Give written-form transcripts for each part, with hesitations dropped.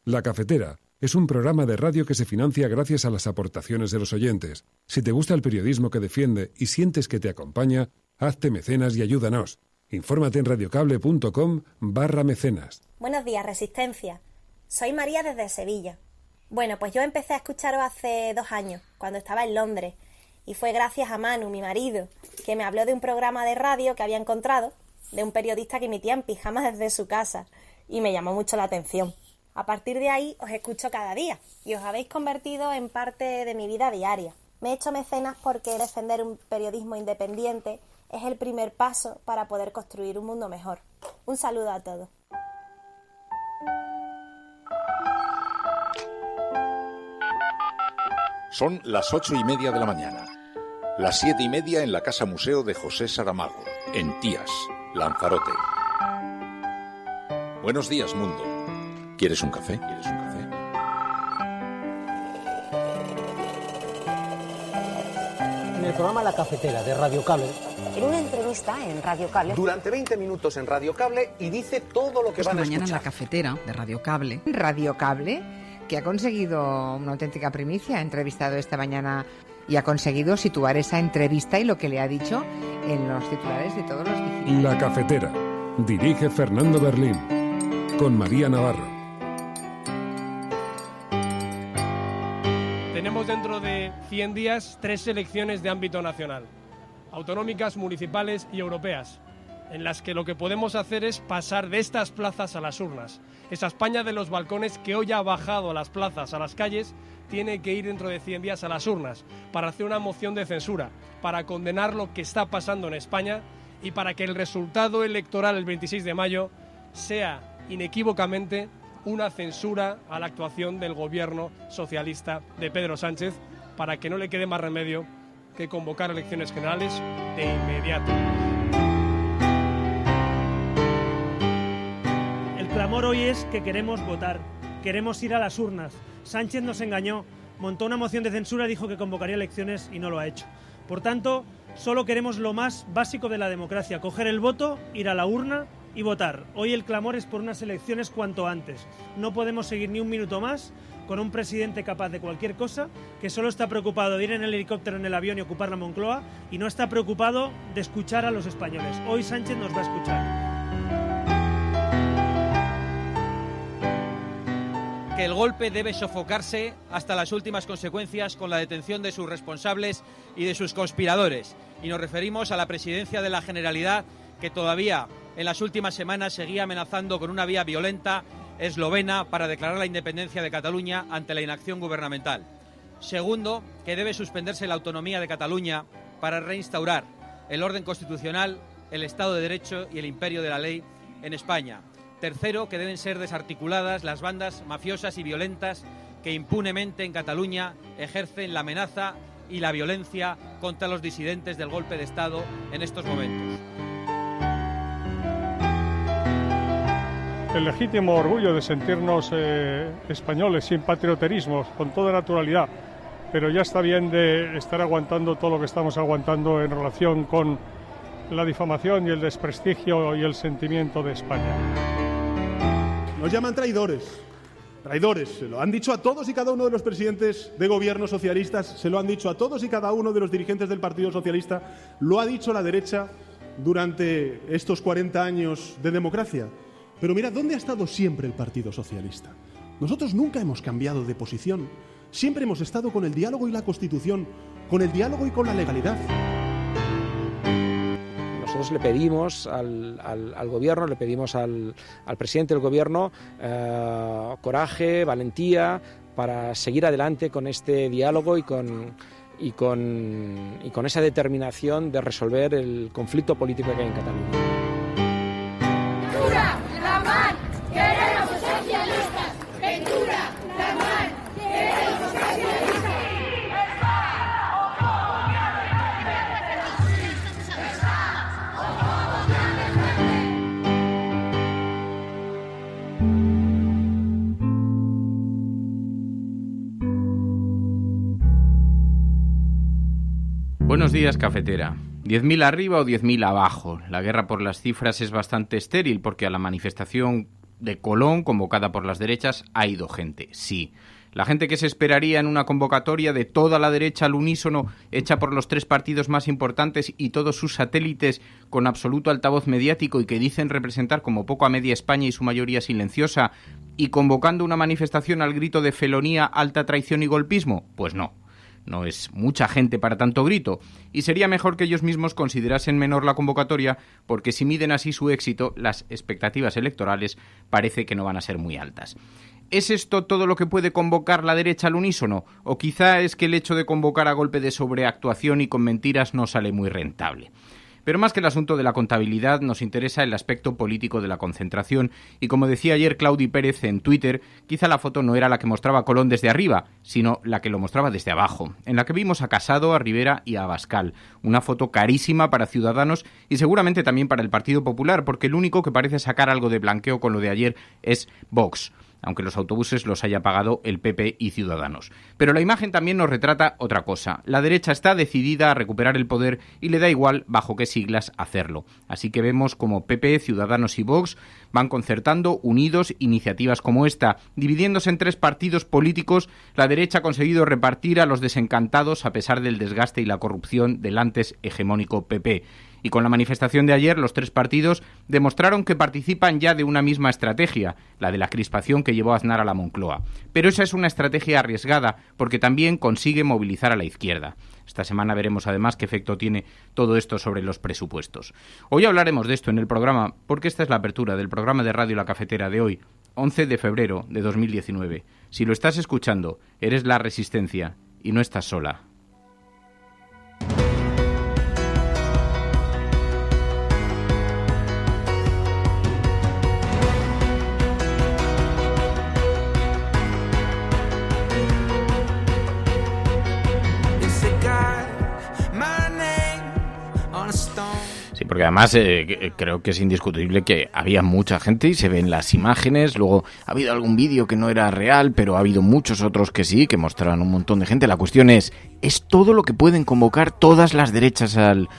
La Cafetera es un programa de radio que se financia gracias a las aportaciones de los oyentes. Si te gusta el periodismo que defiende y sientes que te acompaña, hazte mecenas y ayúdanos. Infórmate en radiocable.com/mecenas. Buenos días, Resistencia. Soy María desde Sevilla. Bueno, pues yo empecé a escucharos hace 2 años, cuando estaba en Londres. Y fue gracias a Manu, mi marido, que me habló de un programa de radio que había encontrado, de un periodista que emitía en pijama desde su casa. Y me llamó mucho la atención. A partir de ahí os escucho cada día y os habéis convertido en parte de mi vida diaria. Me he hecho mecenas porque defender un periodismo independiente es el primer paso para poder construir un mundo mejor. Un saludo a todos. Son las 8:30 de la mañana. Las 7:30 en la Casa Museo de José Saramago, en Tías, Lanzarote. Buenos días, mundo. ¿Quieres un café? En el programa La Cafetera de Radio Cable. En una entrevista en Radio Cable. Durante 20 minutos en Radio Cable y dice todo lo que van a escuchar. Mañana en La Cafetera de Radio Cable. Radio Cable, que ha conseguido una auténtica primicia, ha entrevistado esta mañana y ha conseguido situar esa entrevista y lo que le ha dicho en los titulares de todos los digitales. La Cafetera. Dirige Fernando Berlín. Con María Navarro. Tenemos dentro de 100 días 3 elecciones de ámbito nacional, autonómicas, municipales y europeas, en las que lo que podemos hacer es pasar de estas plazas a las urnas. Esa España de los balcones que hoy ha bajado a las plazas, a las calles, tiene que ir dentro de 100 días a las urnas para hacer una moción de censura, para condenar lo que está pasando en España y para que el resultado electoral el 26 de mayo sea inequívocamente una censura a la actuación del gobierno socialista de Pedro Sánchez, para que no le quede más remedio que convocar elecciones generales de inmediato. El clamor hoy es que queremos votar, queremos ir a las urnas. Sánchez nos engañó, montó una moción de censura, dijo que convocaría elecciones y no lo ha hecho. Por tanto, solo queremos lo más básico de la democracia, coger el voto, ir a la urna y votar. Hoy el clamor es por unas elecciones cuanto antes. No podemos seguir ni un minuto más con un presidente capaz de cualquier cosa, que solo está preocupado de ir en el helicóptero, en el avión y ocupar la Moncloa, y no está preocupado de escuchar a los españoles. Hoy Sánchez nos va a escuchar. Que el golpe debe sofocarse hasta las últimas consecuencias con la detención de sus responsables y de sus conspiradores. Y nos referimos a la presidencia de la Generalidad, que todavía en las últimas semanas seguía amenazando con una vía violenta eslovena para declarar la independencia de Cataluña ante la inacción gubernamental. Segundo, que debe suspenderse la autonomía de Cataluña para reinstaurar el orden constitucional, el Estado de Derecho y el imperio de la ley en España. Tercero, que deben ser desarticuladas las bandas mafiosas y violentas que impunemente en Cataluña ejercen la amenaza y la violencia contra los disidentes del golpe de Estado en estos momentos. El legítimo orgullo de sentirnos españoles, sin patrioterismos, con toda naturalidad, pero ya está bien de estar aguantando todo lo que estamos aguantando en relación con la difamación y el desprestigio y el sentimiento de España. Nos llaman traidores, se lo han dicho a todos y cada uno de los presidentes de gobiernos socialistas, se lo han dicho a todos y cada uno de los dirigentes del Partido Socialista, lo ha dicho la derecha durante estos 40 años de democracia. Pero mirad, ¿dónde ha estado siempre el Partido Socialista? Nosotros nunca hemos cambiado de posición. Siempre hemos estado con el diálogo y la Constitución, con el diálogo y con la legalidad. Nosotros le pedimos al Gobierno, le pedimos al presidente del Gobierno coraje, valentía para seguir adelante con este diálogo y con esa determinación de resolver el conflicto político que hay en Cataluña. Buenos días, cafetera. 10.000 arriba o 10.000 abajo. La guerra por las cifras es bastante estéril porque a la manifestación de Colón, convocada por las derechas, ha ido gente, sí. La gente que se esperaría en una convocatoria de toda la derecha al unísono, hecha por los 3 partidos más importantes y todos sus satélites con absoluto altavoz mediático y que dicen representar como poco a media España y su mayoría silenciosa, y convocando una manifestación al grito de felonía, alta traición y golpismo? Pues no. No es mucha gente para tanto grito, y sería mejor que ellos mismos considerasen menor la convocatoria, porque si miden así su éxito, las expectativas electorales parece que no van a ser muy altas. ¿Es esto todo lo que puede convocar la derecha al unísono? ¿O quizá es que el hecho de convocar a golpe de sobreactuación y con mentiras no sale muy rentable? Pero más que el asunto de la contabilidad, nos interesa el aspecto político de la concentración, y como decía ayer Claudi Pérez en Twitter, quizá la foto no era la que mostraba a Colón desde arriba, sino la que lo mostraba desde abajo, en la que vimos a Casado, a Rivera y a Abascal. Una foto carísima para Ciudadanos y seguramente también para el Partido Popular, porque el único que parece sacar algo de blanqueo con lo de ayer es Vox, aunque los autobuses los haya pagado el PP y Ciudadanos. Pero la imagen también nos retrata otra cosa. La derecha está decidida a recuperar el poder y le da igual bajo qué siglas hacerlo. Así que vemos como PP, Ciudadanos y Vox van concertando, unidos, iniciativas como esta. Dividiéndose en 3 partidos políticos, la derecha ha conseguido repartir a los desencantados a pesar del desgaste y la corrupción del antes hegemónico PP. Y con la manifestación de ayer, los 3 partidos demostraron que participan ya de una misma estrategia, la de la crispación que llevó a Aznar a la Moncloa. Pero esa es una estrategia arriesgada, porque también consigue movilizar a la izquierda. Esta semana veremos además qué efecto tiene todo esto sobre los presupuestos. Hoy hablaremos de esto en el programa, porque esta es la apertura del programa de Radio La Cafetera de hoy, 11 de febrero de 2019. Si lo estás escuchando, eres La Resistencia y no estás sola. Sí, porque además creo que es indiscutible que había mucha gente y se ven las imágenes. Luego ha habido algún vídeo que no era real, pero ha habido muchos otros que sí, que mostraban un montón de gente. La cuestión es todo lo que pueden convocar todas las derechas al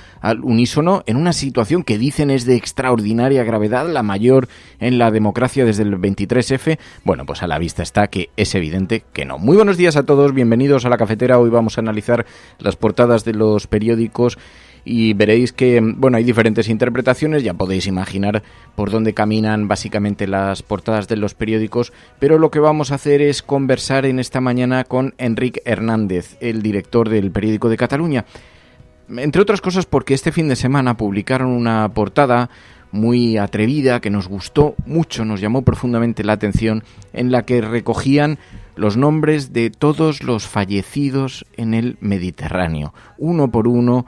unísono en una situación que dicen es de extraordinaria gravedad, la mayor en la democracia desde el 23F. Bueno, pues a la vista está que es evidente que no. Muy buenos días a todos, bienvenidos a La Cafetera. Hoy vamos a analizar las portadas de los periódicos y veréis que, bueno, hay diferentes interpretaciones, ya podéis imaginar por dónde caminan básicamente las portadas de los periódicos, pero lo que vamos a hacer es conversar en esta mañana con Enric Hernández, el director del Periódico de Cataluña, entre otras cosas porque este fin de semana publicaron una portada muy atrevida que nos gustó mucho, nos llamó profundamente la atención, en la que recogían los nombres de todos los fallecidos en el Mediterráneo, uno por uno.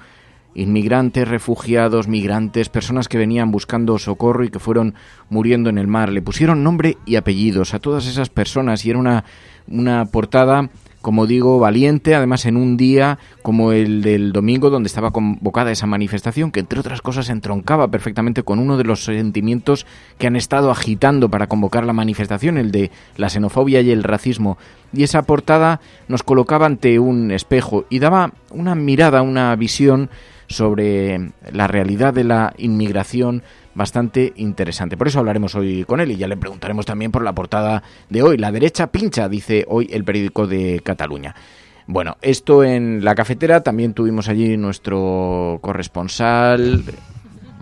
Inmigrantes, refugiados, migrantes, personas que venían buscando socorro y que fueron muriendo en el mar. Le pusieron nombre y apellidos a todas esas personas y era una portada, como digo, valiente, además en un día como el del domingo donde estaba convocada esa manifestación, que entre otras cosas entroncaba perfectamente con uno de los sentimientos que han estado agitando para convocar la manifestación, el de la xenofobia y el racismo. Y esa portada nos colocaba ante un espejo y daba una mirada, una visión sobre la realidad de la inmigración bastante interesante. Por eso hablaremos hoy con él y ya le preguntaremos también por la portada de hoy. La derecha pincha, dice hoy el Periódico de Cataluña. Bueno, esto en La Cafetera. También tuvimos allí nuestro corresponsal,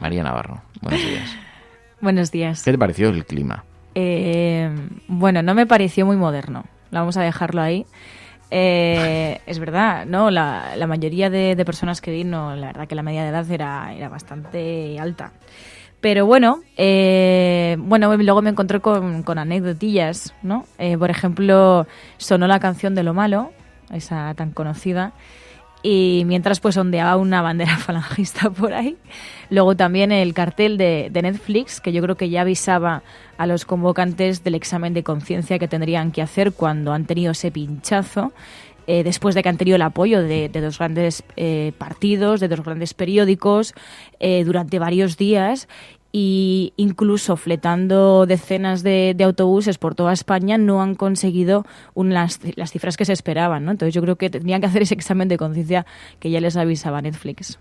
María Navarro. Buenos días. Buenos días. ¿Qué te pareció el clima? Bueno, no me pareció muy moderno. Vamos a dejarlo ahí. Es verdad, ¿no? La mayoría de personas que vino, la verdad que la media de edad era bastante alta. Pero bueno, luego me encontré con anécdotillas, ¿no? Por ejemplo, sonó la canción de Lo Malo, esa tan conocida, y mientras pues ondeaba una bandera falangista por ahí. Luego también el cartel de Netflix, que yo creo que ya avisaba a los convocantes del examen de conciencia que tendrían que hacer cuando han tenido ese pinchazo, después de que han tenido el apoyo de 2 grandes partidos, de 2 grandes periódicos, durante varios días, y incluso fletando decenas de autobuses por toda España no han conseguido las cifras que se esperaban, ¿no? Entonces yo creo que tendrían que hacer ese examen de conciencia que ya les avisaba Netflix.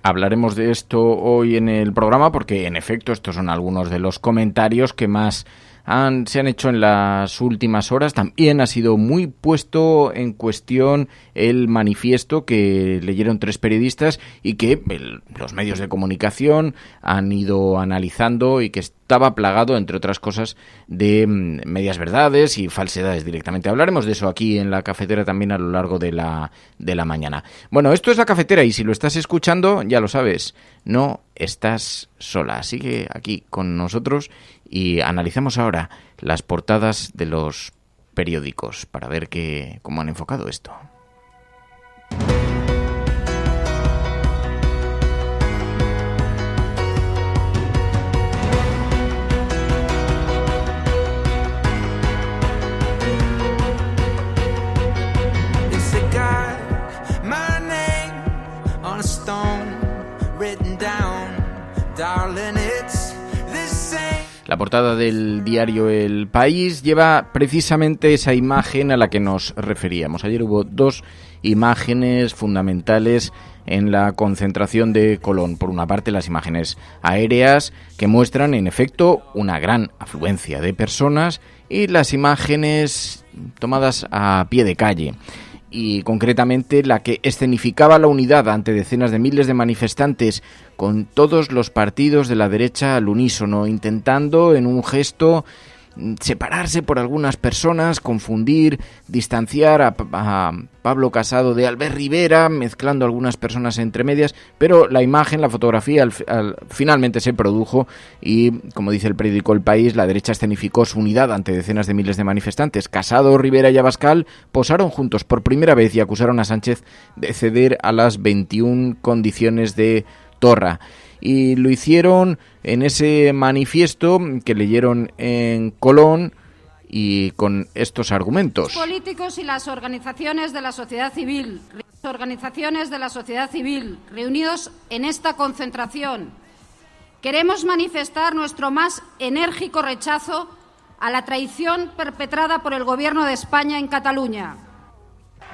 Hablaremos de esto hoy en el programa porque, en efecto, estos son algunos de los comentarios que más se han hecho en las últimas horas. También ha sido muy puesto en cuestión el manifiesto que leyeron 3 periodistas y que los medios de comunicación han ido analizando y que estaba plagado, entre otras cosas, de medias verdades y falsedades directamente. Hablaremos de eso aquí en La Cafetera también a lo largo de la mañana. Bueno, esto es La Cafetera y si lo estás escuchando, ya lo sabes, no estás sola. Sigue aquí con nosotros y analizamos ahora las portadas de los periódicos para ver cómo han enfocado esto. La portada del diario El País lleva precisamente esa imagen a la que nos referíamos. Ayer hubo 2 imágenes fundamentales en la concentración de Colón. Por una parte, las imágenes aéreas que muestran, en efecto, una gran afluencia de personas y las imágenes tomadas a pie de calle. Y concretamente la que escenificaba la unidad ante decenas de miles de manifestantes con todos los partidos de la derecha al unísono, intentando en un gesto separarse por algunas personas, confundir, distanciar a Pablo Casado de Albert Rivera, mezclando algunas personas entre medias, pero la imagen, la fotografía finalmente se produjo y, como dice el periódico El País, la derecha escenificó su unidad ante decenas de miles de manifestantes. Casado, Rivera y Abascal posaron juntos por primera vez y acusaron a Sánchez de ceder a las 21 condiciones de Torra. Y lo hicieron en ese manifiesto que leyeron en Colón y con estos argumentos. Los políticos y las organizaciones de la sociedad civil reunidos en esta concentración, queremos manifestar nuestro más enérgico rechazo a la traición perpetrada por el Gobierno de España en Cataluña.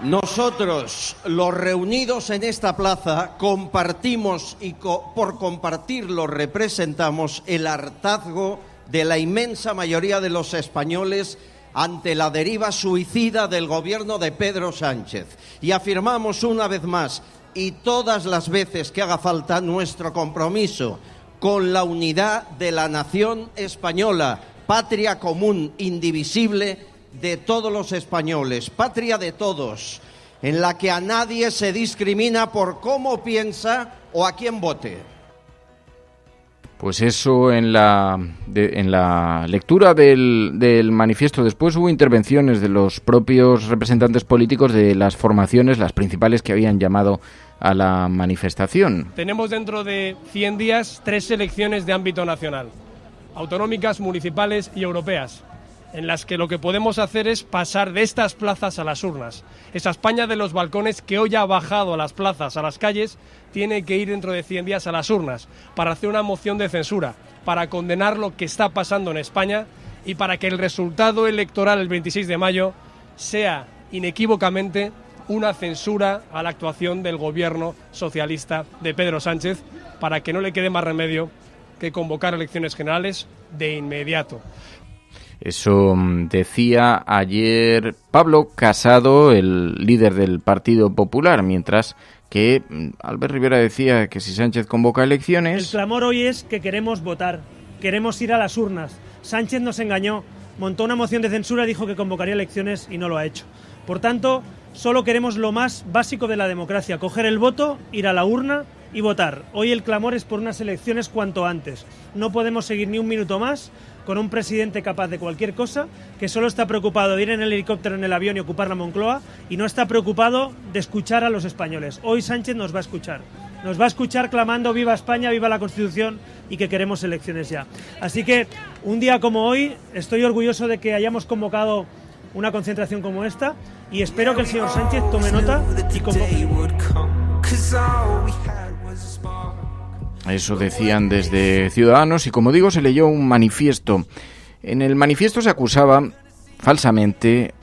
Nosotros, los reunidos en esta plaza, compartimos y por compartirlo representamos el hartazgo de la inmensa mayoría de los españoles ante la deriva suicida del gobierno de Pedro Sánchez. Y afirmamos una vez más, y todas las veces que haga falta, nuestro compromiso con la unidad de la nación española, patria común, indivisible, de todos los españoles, patria de todos, en la que a nadie se discrimina por cómo piensa o a quién vote. Pues eso en la lectura del manifiesto. Después hubo intervenciones de los propios representantes políticos de las formaciones, las principales que habían llamado a la manifestación. Tenemos dentro de 100 días 3 elecciones de ámbito nacional, autonómicas, municipales y europeas, en las que lo que podemos hacer es pasar de estas plazas a las urnas. Esa España de los balcones que hoy ha bajado a las plazas, a las calles, tiene que ir dentro de 100 días a las urnas para hacer una moción de censura, para condenar lo que está pasando en España y para que el resultado electoral el 26 de mayo sea inequívocamente una censura a la actuación del gobierno socialista de Pedro Sánchez, para que no le quede más remedio que convocar elecciones generales de inmediato. Eso decía ayer Pablo Casado, el líder del Partido Popular, mientras que Albert Rivera decía que si Sánchez convoca elecciones... El clamor hoy es que queremos votar, queremos ir a las urnas. Sánchez nos engañó, montó una moción de censura, dijo que convocaría elecciones y no lo ha hecho. Por tanto, solo queremos lo más básico de la democracia, coger el voto, ir a la urna y votar. Hoy el clamor es por unas elecciones cuanto antes. No podemos seguir ni un minuto más con un presidente capaz de cualquier cosa, que solo está preocupado de ir en el helicóptero, en el avión y ocupar la Moncloa, y no está preocupado de escuchar a los españoles. Hoy Sánchez nos va a escuchar. Nos va a escuchar clamando viva España, viva la Constitución y que queremos elecciones ya. Así que un día como hoy estoy orgulloso de que hayamos convocado una concentración como esta y espero que el señor Sánchez tome nota y convoque. Eso decían desde Ciudadanos y, como digo, se leyó un manifiesto. En el manifiesto se acusaba falsamente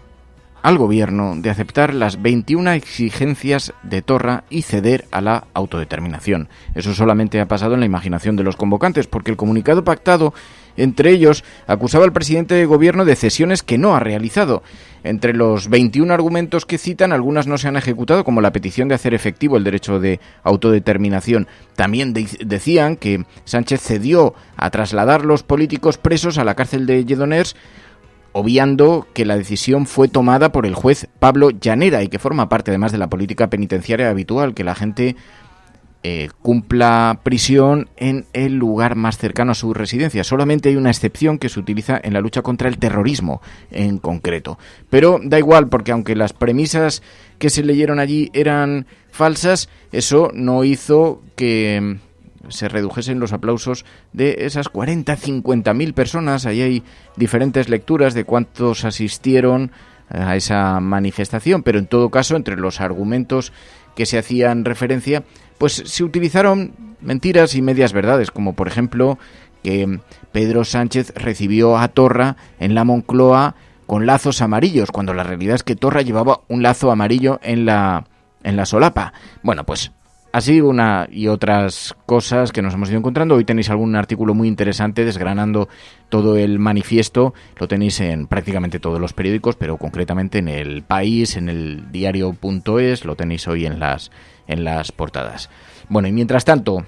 al gobierno de aceptar las 21 exigencias de Torra y ceder a la autodeterminación. Eso solamente ha pasado en la imaginación de los convocantes, porque el comunicado pactado entre ellos acusaba al presidente de gobierno de cesiones que no ha realizado. Entre los 21 argumentos que citan, algunas no se han ejecutado, como la petición de hacer efectivo el derecho de autodeterminación. También decían que Sánchez cedió a trasladar los políticos presos a la cárcel de Lledoners, obviando que la decisión fue tomada por el juez Pablo Llanera y que forma parte además de la política penitenciaria habitual, que la gente cumpla prisión en el lugar más cercano a su residencia. Solamente hay una excepción que se utiliza en la lucha contra el terrorismo en concreto. Pero da igual, porque aunque las premisas que se leyeron allí eran falsas, eso no hizo que se redujesen los aplausos de esas 40-50.000 personas. Ahí hay diferentes lecturas de cuántos asistieron a esa manifestación, pero en todo caso, entre los argumentos que se hacían referencia, pues se utilizaron mentiras y medias verdades, como por ejemplo que Pedro Sánchez recibió a Torra en la Moncloa con lazos amarillos, cuando la realidad es que Torra llevaba un lazo amarillo en la solapa. Bueno, pues así una y otras cosas que nos hemos ido encontrando. Hoy tenéis algún artículo muy interesante desgranando todo el manifiesto. Lo tenéis en prácticamente todos los periódicos, pero concretamente en El País, en el diario.es, lo tenéis hoy en las portadas. Bueno, y mientras tanto,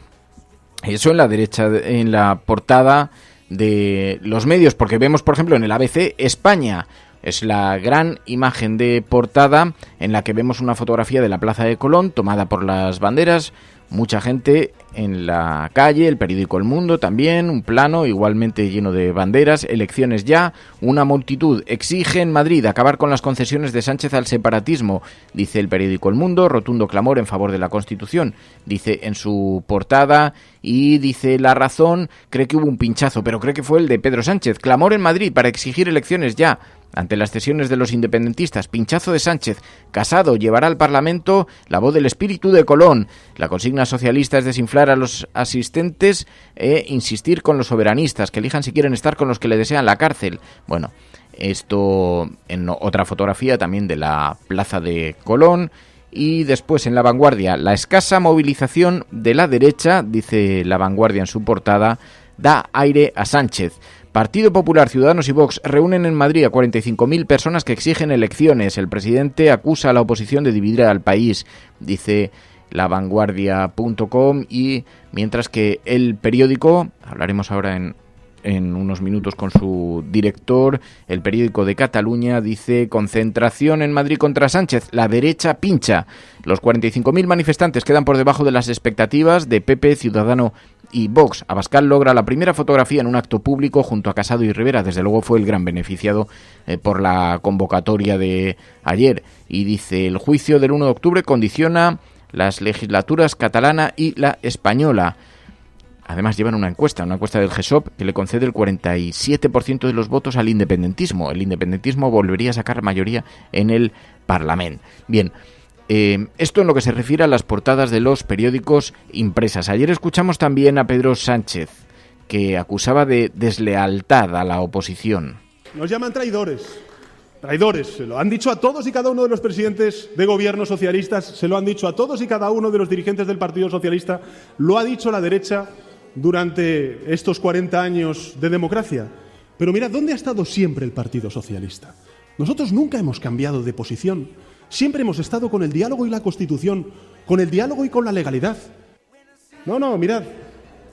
eso en la derecha, en la portada de los medios, porque vemos, por ejemplo, en el ABC, España. Es la gran imagen de portada en la que vemos una fotografía de la Plaza de Colón tomada por las banderas, mucha gente en la calle, el periódico El Mundo también, un plano igualmente lleno de banderas, elecciones ya, una multitud exige en Madrid acabar con las concesiones de Sánchez al separatismo, dice el periódico El Mundo, rotundo clamor en favor de la Constitución, dice en su portada, y dice La Razón, cree que hubo un pinchazo, pero cree que fue el de Pedro Sánchez, clamor en Madrid para exigir elecciones ya. Ante las cesiones de los independentistas, pinchazo de Sánchez, Casado llevará al Parlamento la voz del espíritu de Colón. La consigna socialista es desinflar a los asistentes e insistir con los soberanistas, que elijan si quieren estar con los que le desean la cárcel. Bueno, esto en otra fotografía también de la Plaza de Colón. Y después en La Vanguardia, la escasa movilización de la derecha, dice La Vanguardia en su portada, da aire a Sánchez. Partido Popular, Ciudadanos y Vox reúnen en Madrid a 45.000 personas que exigen elecciones. El presidente acusa a la oposición de dividir al país, dice lavanguardia.com, y mientras que el periódico, hablaremos ahora en unos minutos con su director, el periódico de Cataluña dice: concentración en Madrid contra Sánchez, la derecha pincha. Los 45.000 manifestantes quedan por debajo de las expectativas de PP, Ciudadano y Vox. Abascal logra la primera fotografía en un acto público junto a Casado y Rivera. Desde luego fue el gran beneficiado por la convocatoria de ayer. Y dice: el juicio del 1 de octubre condiciona las legislaturas catalana y la española. Además llevan una encuesta del GESOP que le concede el 47% de los votos al independentismo. El independentismo volvería a sacar mayoría en el Parlamento. Bien, esto en lo que se refiere a las portadas de los periódicos impresas. Ayer escuchamos también a Pedro Sánchez, que acusaba de deslealtad a la oposición. Nos llaman traidores. Traidores, se lo han dicho a todos y cada uno de los presidentes de gobiernos socialistas, se lo han dicho a todos y cada uno de los dirigentes del Partido Socialista, lo ha dicho la derecha durante estos 40 años de democracia. Pero mirad, ¿dónde ha estado siempre el Partido Socialista? Nosotros nunca hemos cambiado de posición. Siempre hemos estado con el diálogo y la Constitución, con el diálogo y con la legalidad. No, mirad,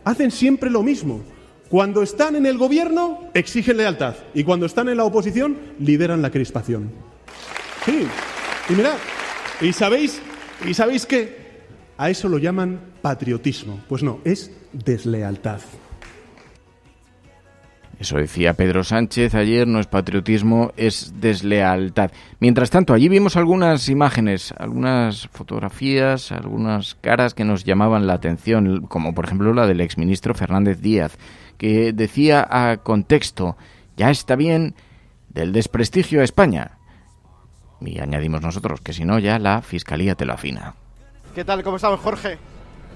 hacen siempre lo mismo. Cuando están en el gobierno, exigen lealtad. Y cuando están en la oposición, lideran la crispación. Sí, y mirad, ¿y sabéis qué? A eso lo llaman patriotismo. Pues no, es deslealtad. Eso decía Pedro Sánchez ayer, no es patriotismo, es deslealtad. Mientras tanto, allí vimos algunas imágenes, algunas fotografías, algunas caras que nos llamaban la atención, como por ejemplo la del exministro Fernández Díaz, que decía a contexto: ya está bien del desprestigio a España. Y añadimos nosotros que si no, ya la Fiscalía te lo afina. ¿Qué tal? ¿Cómo estamos, Jorge?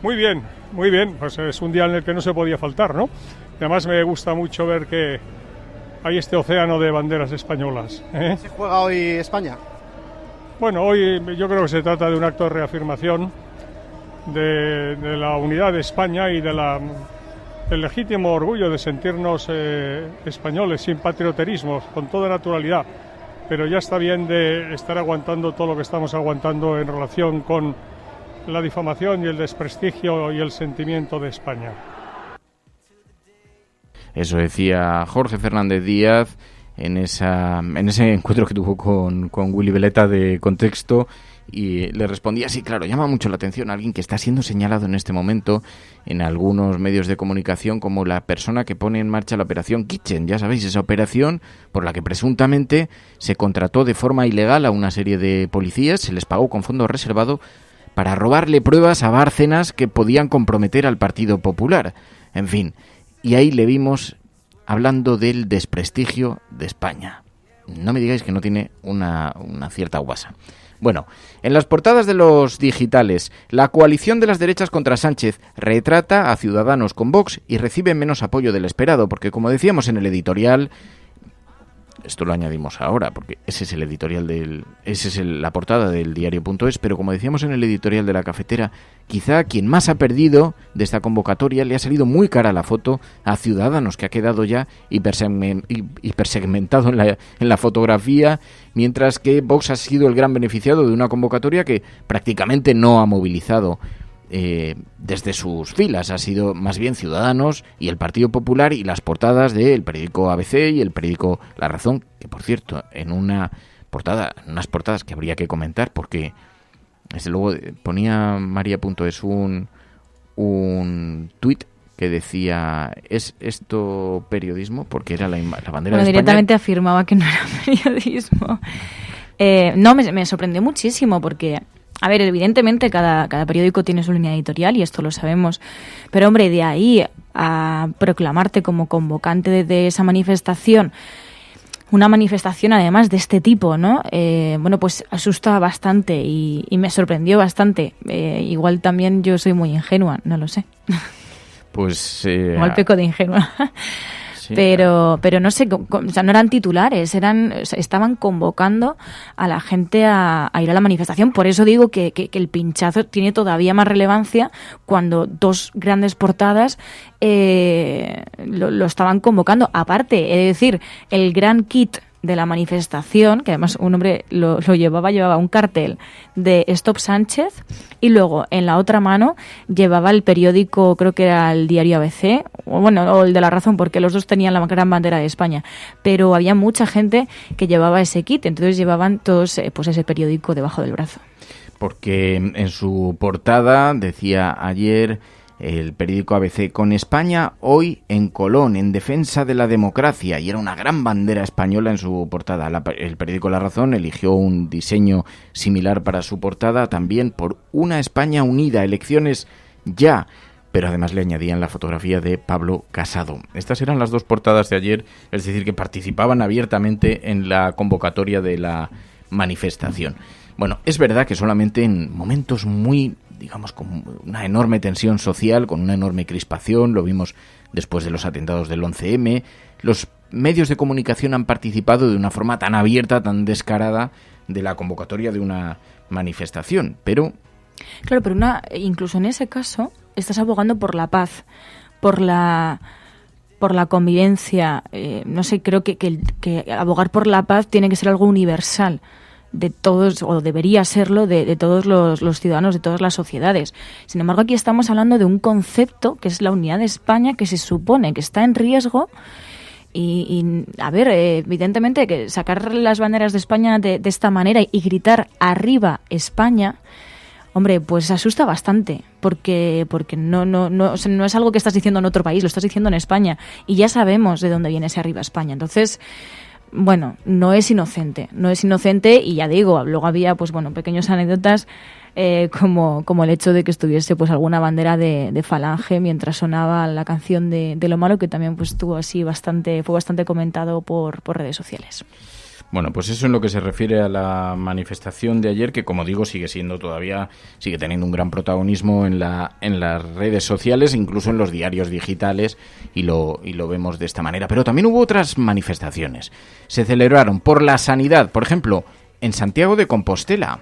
Muy bien, muy bien. Pues es un día en el que no se podía faltar, ¿no? Y además me gusta mucho ver que hay este océano de banderas españolas, ¿eh? ¿Se juega hoy España? Bueno, hoy yo creo que se trata de un acto de reafirmación de la unidad de España y del legítimo orgullo de sentirnos españoles, sin patrioterismos, con toda naturalidad. Pero ya está bien de estar aguantando todo lo que estamos aguantando en relación con la difamación y el desprestigio y el sentimiento de España. Eso decía Jorge Fernández Díaz en ese encuentro que tuvo con Willy Veleta de Contexto, y le respondía, sí, claro, llama mucho la atención a alguien que está siendo señalado en este momento en algunos medios de comunicación como la persona que pone en marcha la operación Kitchen. Ya sabéis, esa operación por la que presuntamente se contrató de forma ilegal a una serie de policías, se les pagó con fondo reservado para robarle pruebas a Bárcenas que podían comprometer al Partido Popular. En fin, y ahí le vimos hablando del desprestigio de España. No me digáis que no tiene una cierta guasa. Bueno, en las portadas de los digitales, la coalición de las derechas contra Sánchez retrata a Ciudadanos con Vox y recibe menos apoyo del esperado, porque como decíamos en el editorial, esto lo añadimos ahora, porque ese es el editorial la portada del diario.es, pero como decíamos en el editorial de La Cafetera, quizá quien más ha perdido de esta convocatoria le ha salido muy cara la foto a Ciudadanos, que ha quedado ya hipersegmentado en la fotografía, mientras que Vox ha sido el gran beneficiado de una convocatoria que prácticamente no ha movilizado desde sus filas. Ha sido más bien Ciudadanos y el Partido Popular, y las portadas del periódico ABC y el periódico La Razón, que por cierto, en unas portadas que habría que comentar, porque desde luego ponía María.es un tuit que decía, ¿es esto periodismo? Porque era la bandera de España. Directamente afirmaba que no era periodismo. No, me sorprendió muchísimo porque, a ver, evidentemente cada periódico tiene su línea editorial y esto lo sabemos, pero hombre, de ahí a proclamarte como convocante de esa manifestación, una manifestación además de este tipo, ¿no? Bueno, pues asusta bastante y me sorprendió bastante. Igual también yo soy muy ingenua, no lo sé. Pues igual peco de ingenua. Sí, pero no sé, o sea, no eran titulares, estaban convocando a la gente a ir a la manifestación. Por eso digo que el pinchazo tiene todavía más relevancia cuando dos grandes portadas lo estaban convocando. Aparte, es decir, el gran kit de la manifestación, que además un hombre lo llevaba un cartel de Stop Sánchez, y luego en la otra mano llevaba el periódico, creo que era el diario ABC, o el de La Razón, porque los dos tenían la gran bandera de España, pero había mucha gente que llevaba ese kit, entonces llevaban todos pues ese periódico debajo del brazo. Porque en su portada decía ayer el periódico ABC, con España hoy en Colón, en defensa de la democracia, y era una gran bandera española en su portada. El periódico La Razón eligió un diseño similar para su portada, también por una España unida, elecciones ya, pero además le añadían la fotografía de Pablo Casado. Estas eran las dos portadas de ayer, es decir, que participaban abiertamente en la convocatoria de la manifestación. Bueno, es verdad que solamente en momentos muy, digamos, con una enorme tensión social, con una enorme crispación, lo vimos después de los atentados del 11M, los medios de comunicación han participado de una forma tan abierta, tan descarada, de la convocatoria de una manifestación, pero... Claro, pero incluso en ese caso estás abogando por la paz, por la convivencia, no sé, creo que abogar por la paz tiene que ser algo universal de todos, o debería serlo, de todos los ciudadanos, de todas las sociedades. Sin embargo, aquí estamos hablando de un concepto que es la unidad de España, que se supone que está en riesgo. Y a ver, evidentemente que sacar las banderas de España de esta manera y gritar arriba España, hombre, pues asusta bastante, porque no es algo que estás diciendo en otro país, lo estás diciendo en España, y ya sabemos de dónde viene ese arriba España. Entonces, bueno, no es inocente, y ya digo, luego había pues bueno, pequeñas anécdotas como el hecho de que estuviese pues alguna bandera de Falange mientras sonaba la canción de Lo Malo, que también pues fue bastante comentado por redes sociales. Bueno, pues eso en lo que se refiere a la manifestación de ayer, que como digo sigue teniendo un gran protagonismo en las redes sociales, incluso en los diarios digitales, y lo vemos de esta manera. Pero también hubo otras manifestaciones. Se celebraron por la sanidad, por ejemplo, en Santiago de Compostela.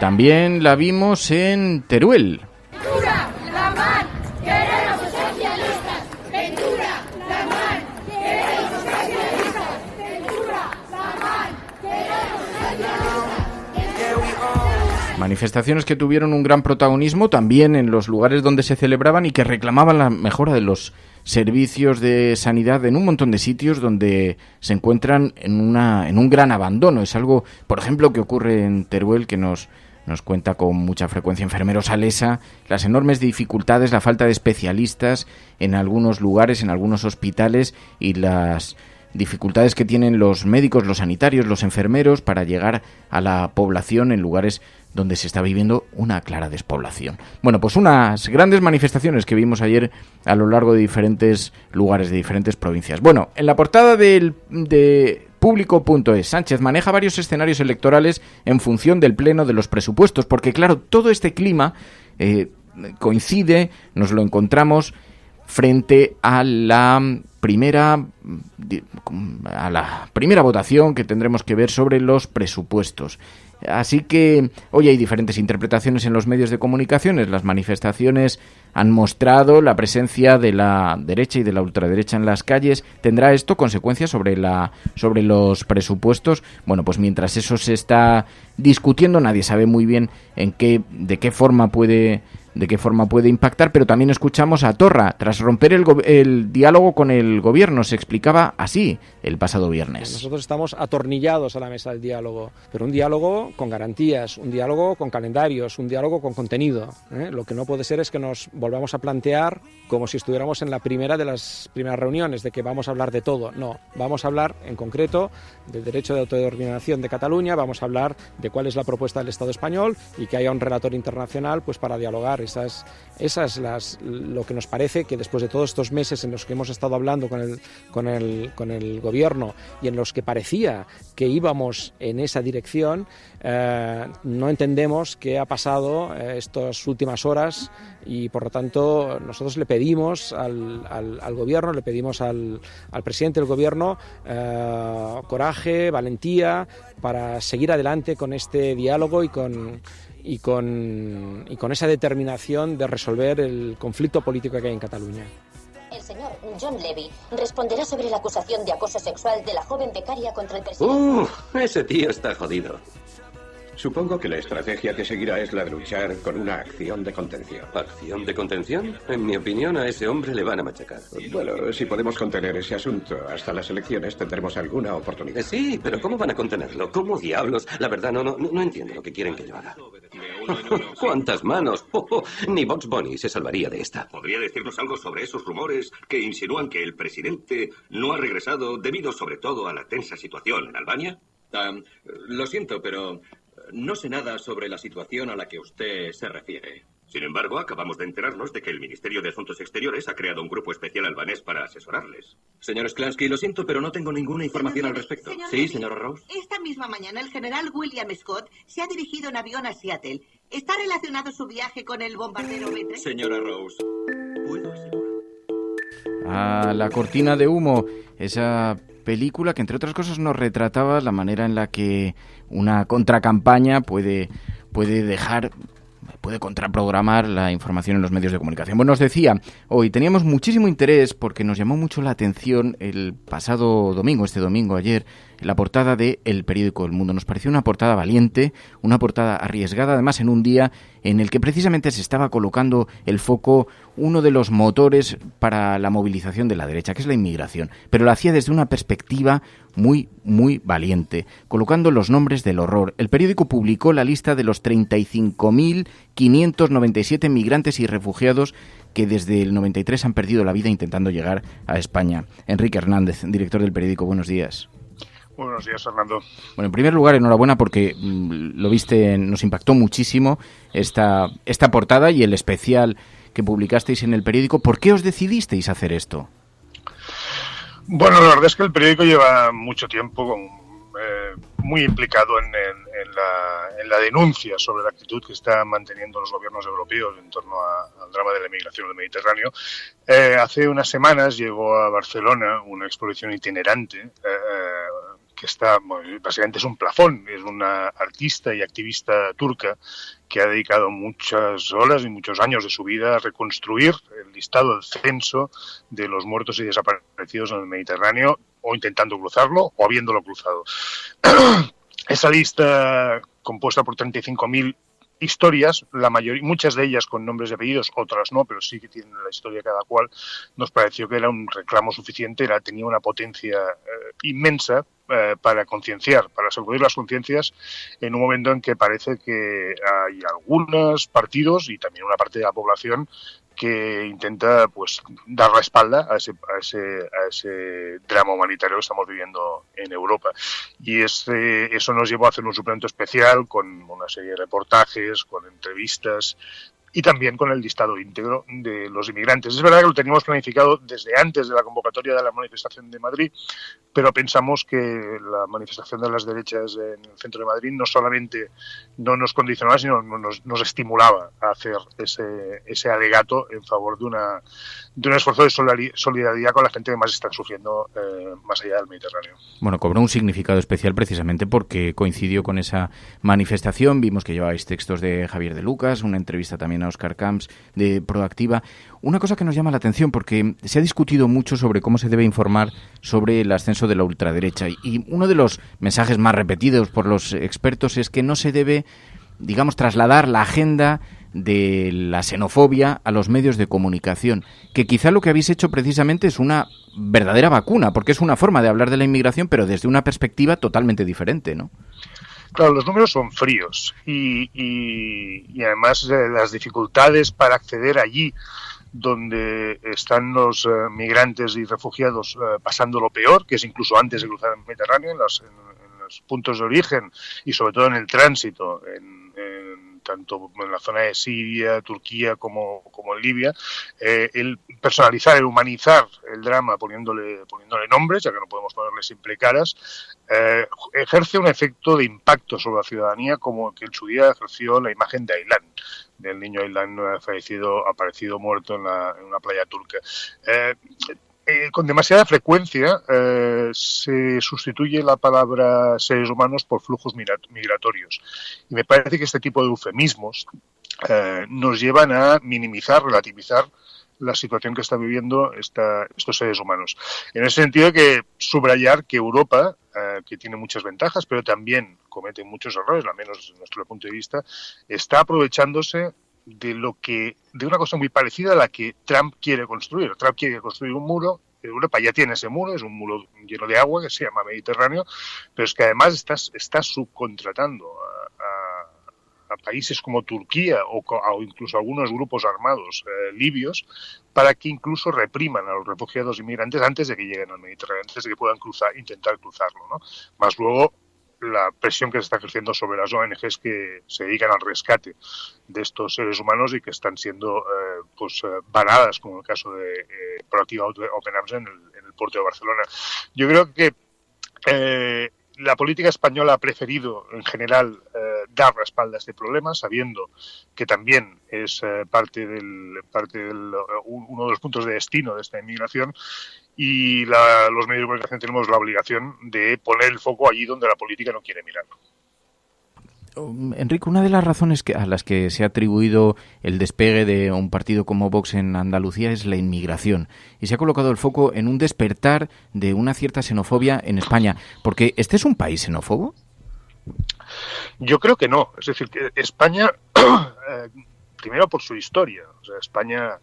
También la vimos en Teruel. ¡Ventura, la mar! ¡Queremos socialistas! ¡Ventura, la mar! ¡Queremos socialistas! ¡Ventura, la mar! ¡Queremos socialistas! Manifestaciones que tuvieron un gran protagonismo también en los lugares donde se celebraban y que reclamaban la mejora de los servicios de sanidad en un montón de sitios donde se encuentran en un gran abandono. Es algo, por ejemplo, que ocurre en Teruel, que nos cuenta con mucha frecuencia Enfermeros Alesa, las enormes dificultades, la falta de especialistas en algunos lugares, en algunos hospitales, y las dificultades que tienen los médicos, los sanitarios, los enfermeros para llegar a la población en lugares donde se está viviendo una clara despoblación. Bueno, pues unas grandes manifestaciones que vimos ayer a lo largo de diferentes lugares, de diferentes provincias. Bueno, en la portada de Público.es, Sánchez maneja varios escenarios electorales en función del pleno de los presupuestos, porque claro, todo este clima coincide, nos lo encontramos frente a la primera votación que tendremos que ver sobre los presupuestos. Así que hoy hay diferentes interpretaciones en los medios de comunicación. Las manifestaciones han mostrado la presencia de la derecha y de la ultraderecha en las calles. ¿Tendrá esto consecuencias sobre los presupuestos? Bueno, pues mientras eso se está discutiendo, nadie sabe muy bien de qué forma puede impactar, pero también escuchamos a Torra. Tras romper el diálogo con el gobierno, se explicaba así el pasado viernes. Nosotros estamos atornillados a la mesa del diálogo, pero un diálogo con garantías, un diálogo con calendarios, un diálogo con contenido. Lo que no puede ser es que nos volvamos a plantear como si estuviéramos en la primera de las primeras reuniones, de que vamos a hablar de todo. No, vamos a hablar en concreto del derecho de autodeterminación de Cataluña, vamos a hablar de cuál es la propuesta del Estado español y que haya un relator internacional pues para dialogar. Esa es lo que nos parece que después de todos estos meses en los que hemos estado hablando con el gobierno y en los que parecía que íbamos en esa dirección, no entendemos qué ha pasado estas últimas horas, y por lo tanto nosotros le pedimos al gobierno, le pedimos al presidente del gobierno coraje, valentía para seguir adelante con este diálogo y con esa determinación de resolver el conflicto político que hay en Cataluña. El señor John Levy responderá sobre la acusación de acoso sexual de la joven becaria contra el presidente. Ese tío está jodido. Supongo que la estrategia que seguirá es la de luchar con una acción de contención. ¿Acción de contención? En mi opinión, a ese hombre le van a machacar. Bueno, si podemos contener ese asunto hasta las elecciones, tendremos alguna oportunidad. Sí, pero ¿cómo van a contenerlo? ¿Cómo diablos? La verdad, no entiendo lo que quieren que yo haga. ¿Cuántas manos? Ni Bugs Bunny se salvaría de esta. ¿Podría decirnos algo sobre esos rumores que insinúan que el presidente no ha regresado debido sobre todo a la tensa situación en Albania? Lo siento, pero no sé nada sobre la situación a la que usted se refiere. Sin embargo, acabamos de enterarnos de que el Ministerio de Asuntos Exteriores ha creado un grupo especial albanés para asesorarles. Señor Sklansky, lo siento, pero no tengo ninguna información al respecto. Sí, señora Rose. Esta misma mañana el general William Scott se ha dirigido en avión a Seattle. ¿Está relacionado su viaje con el bombardero B-3? Señora Rose, ¿puedo asegurar? A La cortina de humo, esa película que entre otras cosas nos retrataba la manera en la que una contracampaña puede contraprogramar la información en los medios de comunicación. Bueno, os decía, hoy teníamos muchísimo interés porque nos llamó mucho la atención el pasado domingo, ayer, la portada de el periódico El Mundo. Nos pareció una portada valiente, una portada arriesgada, además en un día en el que precisamente se estaba colocando el foco uno de los motores para la movilización de la derecha, que es la inmigración, pero lo hacía desde una perspectiva muy, muy valiente, colocando los nombres del horror. El periódico publicó la lista de los 35.597 migrantes y refugiados que desde el 93 han perdido la vida intentando llegar a España. Enrique Hernández, director del periódico, buenos días. Buenos días, Fernando. Bueno, en primer lugar, enhorabuena porque lo viste, nos impactó muchísimo esta portada y el especial que publicasteis en el periódico. ¿Por qué os decidisteis a hacer esto? Bueno, la verdad es que el periódico lleva mucho tiempo muy implicado en la denuncia sobre la actitud que están manteniendo los gobiernos europeos en torno al drama de la inmigración del Mediterráneo. Hace unas semanas llegó a Barcelona una exposición itinerante que está, básicamente es un plafón, es una artista y activista turca que ha dedicado muchas horas y muchos años de su vida a reconstruir el listado, el censo de los muertos y desaparecidos en el Mediterráneo, o intentando cruzarlo o habiéndolo cruzado. Esa lista, compuesta por 35.000 historias, muchas de ellas con nombres y apellidos, otras no, pero sí que tienen la historia cada cual, nos pareció que era un reclamo suficiente, tenía una potencia inmensa para concienciar, para sacudir las conciencias en un momento en que parece que hay algunos partidos y también una parte de la población que intenta dar la espalda a ese drama humanitario que estamos viviendo en Europa. Y eso nos llevó a hacer un suplemento especial con una serie de reportajes, con entrevistas y también con el listado íntegro de los inmigrantes. Es verdad que lo teníamos planificado desde antes de la convocatoria de la manifestación de Madrid, pero pensamos que la manifestación de las derechas en el centro de Madrid no solamente no nos condicionaba, sino nos estimulaba a hacer ese alegato en favor de un esfuerzo de solidaridad con la gente que más está sufriendo más allá del Mediterráneo. Bueno, cobró un significado especial precisamente porque coincidió con esa manifestación. Vimos que llevabais textos de Javier de Lucas, una entrevista también a Óscar Camps de Proactiva. Una cosa que nos llama la atención, porque se ha discutido mucho sobre cómo se debe informar sobre el ascenso de la ultraderecha, y uno de los mensajes más repetidos por los expertos es que no se debe, digamos, trasladar la agenda de la xenofobia a los medios de comunicación, que quizá lo que habéis hecho precisamente es una verdadera vacuna, porque es una forma de hablar de la inmigración, pero desde una perspectiva totalmente diferente, ¿no? Claro, los números son fríos y además las dificultades para acceder allí donde están los migrantes y refugiados pasando lo peor, que es incluso antes de cruzar el Mediterráneo, en los puntos de origen y sobre todo en el tránsito, tanto en la zona de Siria, Turquía como en Libia, el personalizar, el humanizar el drama poniéndole nombres, ya que no podemos ponerle simple caras, ejerce un efecto de impacto sobre la ciudadanía, como que en su día ejerció la imagen de Aylan, del niño Aylan aparecido muerto en una playa turca. Con demasiada frecuencia se sustituye la palabra seres humanos por flujos migratorios. Y me parece que este tipo de eufemismos nos llevan a minimizar, relativizar la situación que están viviendo estos seres humanos. En ese sentido hay que subrayar que Europa, que tiene muchas ventajas, pero también comete muchos errores, al menos desde nuestro punto de vista, está aprovechándose de una cosa muy parecida a la que Trump quiere construir. Trump quiere construir un muro. Europa ya tiene ese muro, es un muro lleno de agua que se llama Mediterráneo, pero es que además está subcontratando a países como Turquía o incluso algunos grupos armados libios para que incluso repriman a los refugiados inmigrantes antes de que lleguen al Mediterráneo, antes de que puedan intentar cruzarlo, ¿no? Más luego la presión que se está ejerciendo sobre las ONGs que se dedican al rescate de estos seres humanos y que están siendo varadas, como el caso de Proactiva Open Arms en el puerto de Barcelona. Yo creo que la política española ha preferido, en general, dar la espalda a este problema, sabiendo que también es parte del uno de los puntos de destino de esta inmigración, y los medios de comunicación tenemos la obligación de poner el foco allí donde la política no quiere mirar. Enrique, una de las razones a las que se ha atribuido el despegue de un partido como Vox en Andalucía es la inmigración, y se ha colocado el foco en un despertar de una cierta xenofobia en España, porque ¿este es un país xenófobo? Yo creo que no. Es decir, que España, primero por su historia, o sea, España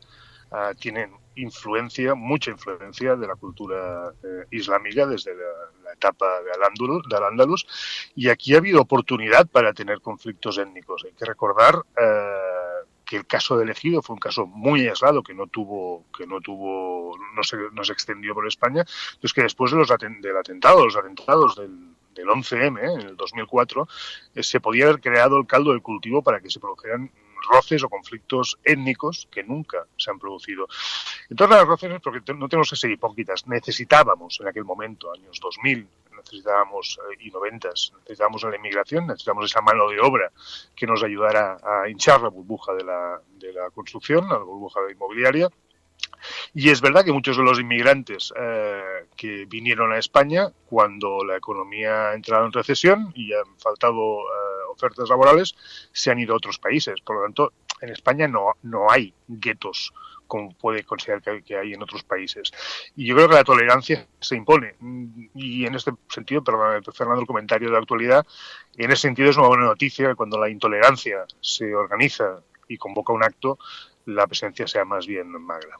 tiene mucha influencia de la cultura islámica desde la etapa de Al-Ándalus, y aquí ha habido oportunidad para tener conflictos étnicos. Hay que recordar que el caso de Ejido fue un caso muy aislado que no se extendió por España, pues que después de los atentados del 11M, en el 2004, se podía haber creado el caldo de cultivo para que se produjeran roces o conflictos étnicos que nunca se han producido. Entonces las roces, porque no tenemos que ser hipócritas, necesitábamos en aquel momento, años 2000, necesitábamos, y 90s, necesitábamos la inmigración, necesitábamos esa mano de obra que nos ayudara a hinchar la burbuja de la construcción, la burbuja inmobiliaria. Y es verdad que muchos de los inmigrantes que vinieron a España, cuando la economía ha entrado en recesión y han faltado ofertas laborales, se han ido a otros países. Por lo tanto, en España no hay guetos como puede considerar que hay en otros países. Y yo creo que la tolerancia se impone. Y en este sentido, perdón, Fernando, el comentario de la actualidad, en ese sentido es una buena noticia cuando la intolerancia se organiza y convoca un acto, la presencia sea más bien magra.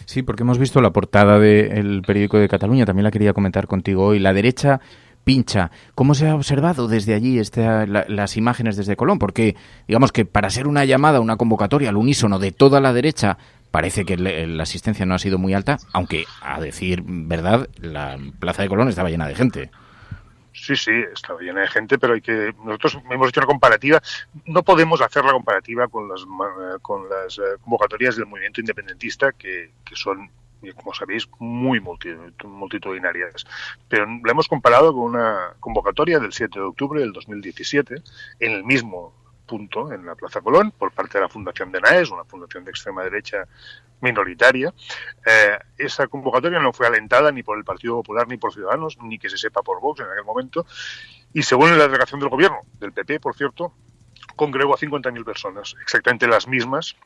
Sí, porque hemos visto la portada del Periódico de Cataluña, también la quería comentar contigo hoy. La derecha pincha. ¿Cómo se ha observado desde allí las imágenes desde Colón? Porque, digamos que para ser una llamada, una convocatoria al unísono de toda la derecha, parece que la asistencia no ha sido muy alta, aunque, a decir verdad, la Plaza de Colón estaba llena de gente. Sí, estaba llena de gente, pero nosotros hemos hecho una comparativa. No podemos hacer la comparativa con las convocatorias del movimiento independentista, que son, como sabéis, muy multitudinarias. Pero la hemos comparado con una convocatoria del 7 de octubre del 2017, en el mismo punto, en la Plaza Colón, por parte de la Fundación de Naes, una fundación de extrema derecha minoritaria. Esa convocatoria no fue alentada ni por el Partido Popular ni por Ciudadanos, ni que se sepa por Vox en aquel momento, y según la delegación del gobierno, del PP, por cierto, congregó a 50.000 personas, exactamente las mismas,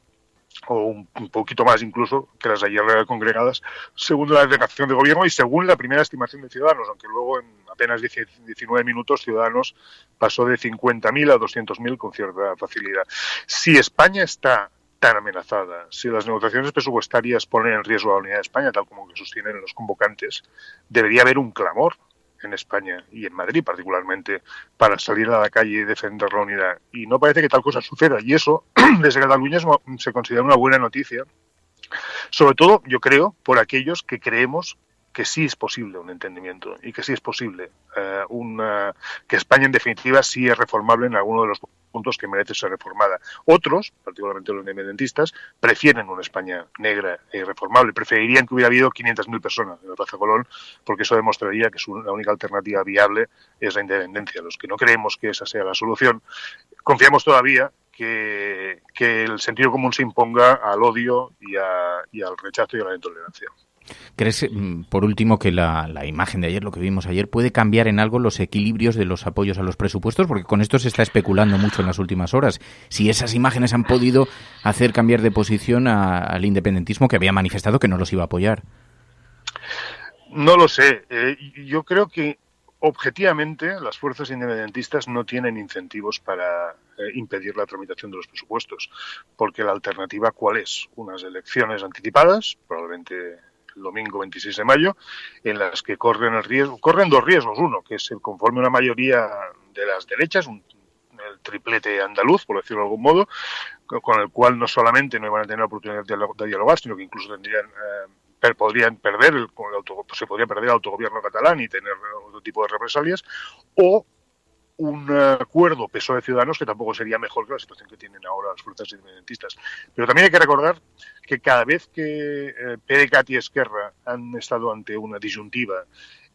o un poquito más incluso, que las ayer congregadas, según la delegación del gobierno y según la primera estimación de Ciudadanos, aunque luego en apenas 19 minutos Ciudadanos pasó de 50.000 a 200.000 con cierta facilidad. Si España está tan amenazada, si las negociaciones presupuestarias ponen en riesgo la unidad de España, tal como que sostienen los convocantes, debería haber un clamor en España y en Madrid particularmente para salir a la calle y defender la unidad. Y no parece que tal cosa suceda. Y eso, desde Cataluña, se considera una buena noticia. Sobre todo, yo creo, por aquellos que creemos que sí es posible un entendimiento y que sí es posible que España, en definitiva, sí es reformable en alguno de los puntos que merece ser reformada. Otros, particularmente los independentistas, prefieren una España negra e irreformable. Preferirían que hubiera habido 500.000 personas en la Plaza Colón, porque eso demostraría que la única alternativa viable es la independencia. Los que no creemos que esa sea la solución, confiamos todavía que el sentido común se imponga al odio y al rechazo y a la intolerancia. ¿Crees, por último, que la imagen de ayer, lo que vimos ayer, puede cambiar en algo los equilibrios de los apoyos a los presupuestos? Porque con esto se está especulando mucho en las últimas horas. Si esas imágenes han podido hacer cambiar de posición al independentismo, que había manifestado que no los iba a apoyar. No lo sé. Yo creo que objetivamente las fuerzas independentistas no tienen incentivos para impedir la tramitación de los presupuestos. Porque la alternativa, ¿cuál es? Unas elecciones anticipadas, probablemente el domingo 26 de mayo, en las que corren dos riesgos. Uno, que se conforme una mayoría de las derechas, el triplete andaluz, por decirlo de algún modo, con el cual no solamente no iban a tener la oportunidad de dialogar, sino que incluso podrían perder se podría perder el autogobierno catalán y tener otro tipo de represalias, o un acuerdo PSOE-Ciudadanos que tampoco sería mejor que la situación que tienen ahora las fuerzas independentistas. Pero también hay que recordar que cada vez que PDeCAT y Esquerra han estado ante una disyuntiva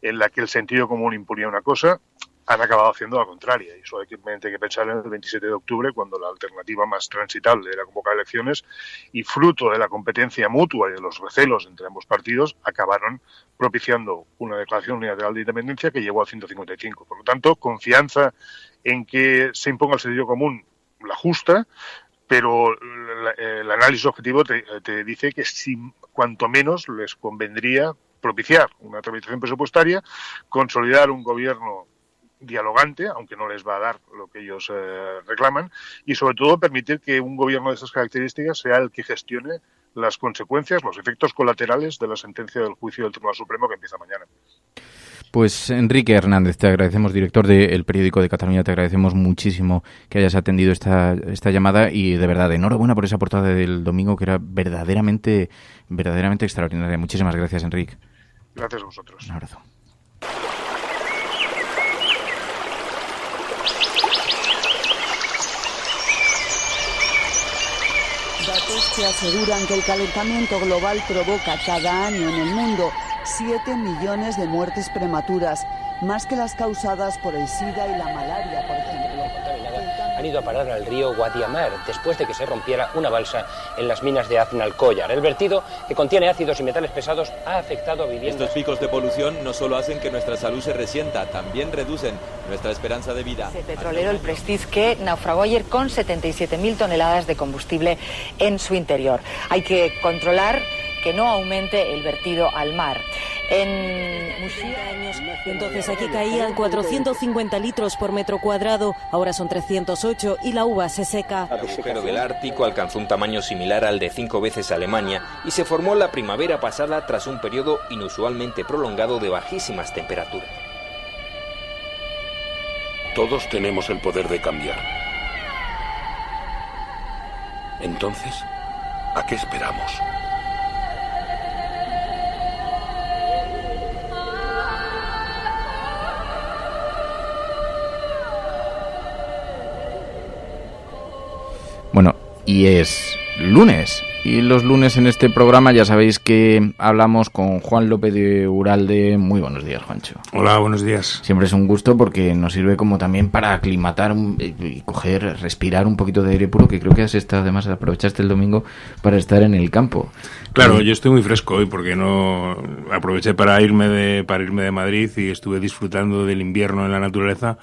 en la que el sentido común imponía una cosa, han acabado haciendo la contraria. Y eso hay que pensar en el 27 de octubre, cuando la alternativa más transitable era convocar elecciones y, fruto de la competencia mutua y de los recelos entre ambos partidos, acabaron propiciando una declaración unilateral de independencia que llegó al 155. Por lo tanto, confianza en que se imponga el sentido común, la justa, pero el análisis objetivo te dice que cuanto menos les convendría propiciar una tramitación presupuestaria, consolidar un gobierno dialogante, aunque no les va a dar lo que ellos reclaman, y sobre todo permitir que un gobierno de esas características sea el que gestione las consecuencias, los efectos colaterales de la sentencia del juicio del Tribunal Supremo que empieza mañana. Pues Enrique Hernández, te agradecemos, director del Periódico de Cataluña, te agradecemos muchísimo que hayas atendido esta llamada y de verdad, enhorabuena por esa portada del domingo que era verdaderamente extraordinaria. Muchísimas gracias, Enrique. Gracias a vosotros. Un abrazo. Datos que aseguran que el calentamiento global provoca cada año en el mundo 7 millones de muertes prematuras más que las causadas por el SIDA y la malaria, por ejemplo. Han ido a parar al río Guadiamar después de que se rompiera una balsa en las minas de Aznalcóllar. El vertido, que contiene ácidos y metales pesados, ha afectado a viviendas. Estos picos de polución no solo hacen que nuestra salud se resienta, también reducen nuestra esperanza de vida. El petrolero, el Prestige, que naufragó ayer con 77.000 toneladas de combustible en su interior. Hay que controlar que no aumente el vertido al mar. En Muxía, entonces aquí caían 450 litros por metro cuadrado, ahora son 308 y la uva se seca. El agujero del Ártico alcanzó un tamaño similar al de 5 veces Alemania y se formó la primavera pasada tras un periodo inusualmente prolongado de bajísimas temperaturas. Todos tenemos el poder de cambiar. Entonces, ¿a qué esperamos? Bueno, y es lunes. Y los lunes en este programa ya sabéis que hablamos con Juan López de Uralde. Muy buenos días, Juancho. Hola, buenos días. Siempre es un gusto porque nos sirve como también para aclimatar y respirar un poquito de aire puro, que creo que has estado, además aprovechaste el domingo para estar en el campo. Claro, yo estoy muy fresco hoy porque no aproveché para irme de Madrid y estuve disfrutando del invierno en la naturaleza,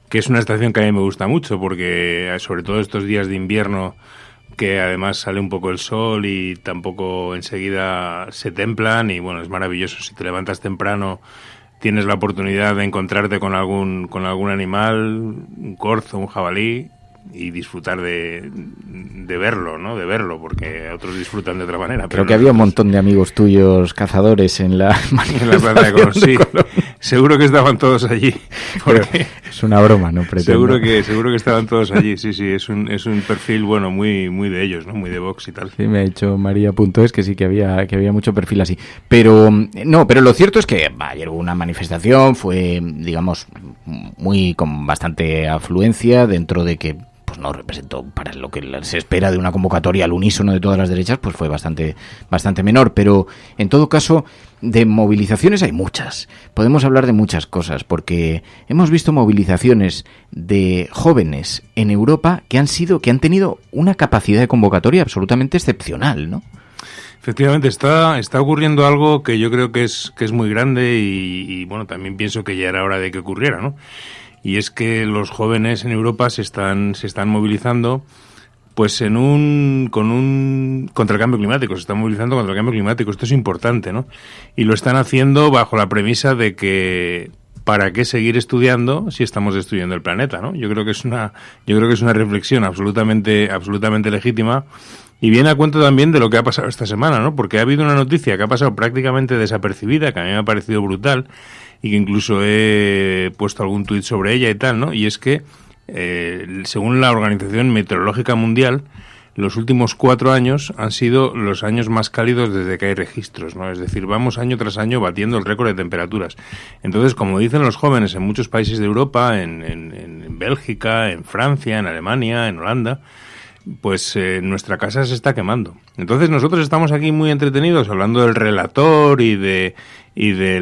que es una estación que a mí me gusta mucho porque sobre todo estos días de invierno, que además sale un poco el sol y tampoco enseguida se templan, y bueno, es maravilloso. Si te levantas temprano tienes la oportunidad de encontrarte con algún animal, un corzo, un jabalí, y disfrutar de verlo, ¿no? De verlo, porque otros disfrutan de otra manera. Creo que había un montón de amigos tuyos cazadores en la plaza de Colón, sí. Seguro que estaban todos allí. Porque es una broma, ¿no? Seguro que estaban todos allí, sí, es un perfil, bueno, muy de ellos, ¿no? Muy de Vox y tal. Sí, me ha dicho María.es que sí que había mucho perfil así. Pero lo cierto es que ayer hubo una manifestación, fue, digamos, con bastante afluencia, dentro de que pues no representó para lo que se espera de una convocatoria al unísono de todas las derechas, pues fue bastante menor. Pero en todo caso, de movilizaciones hay muchas. Podemos hablar de muchas cosas, porque hemos visto movilizaciones de jóvenes en Europa que han tenido una capacidad de convocatoria absolutamente excepcional, ¿no? Efectivamente, está ocurriendo algo que yo creo que es muy grande y bueno, también pienso que ya era hora de que ocurriera, ¿no? Y es que los jóvenes en Europa se están movilizando pues contra el cambio climático, se están movilizando contra el cambio climático. Esto es importante, ¿no? Y lo están haciendo bajo la premisa de que ¿para qué seguir estudiando si estamos destruyendo el planeta, ¿no? Yo creo que es una reflexión absolutamente legítima, y viene a cuento también de lo que ha pasado esta semana, ¿no? Porque ha habido una noticia que ha pasado prácticamente desapercibida, que a mí me ha parecido brutal, y que incluso he puesto algún tuit sobre ella y tal, ¿no? Y es que, según la Organización Meteorológica Mundial, los últimos 4 años han sido los años más cálidos desde que hay registros, ¿no? Es decir, vamos año tras año batiendo el récord de temperaturas. Entonces, como dicen los jóvenes en muchos países de Europa, en Bélgica, en Francia, en Alemania, en Holanda, pues nuestra casa se está quemando. Entonces nosotros estamos aquí muy entretenidos hablando del relator y de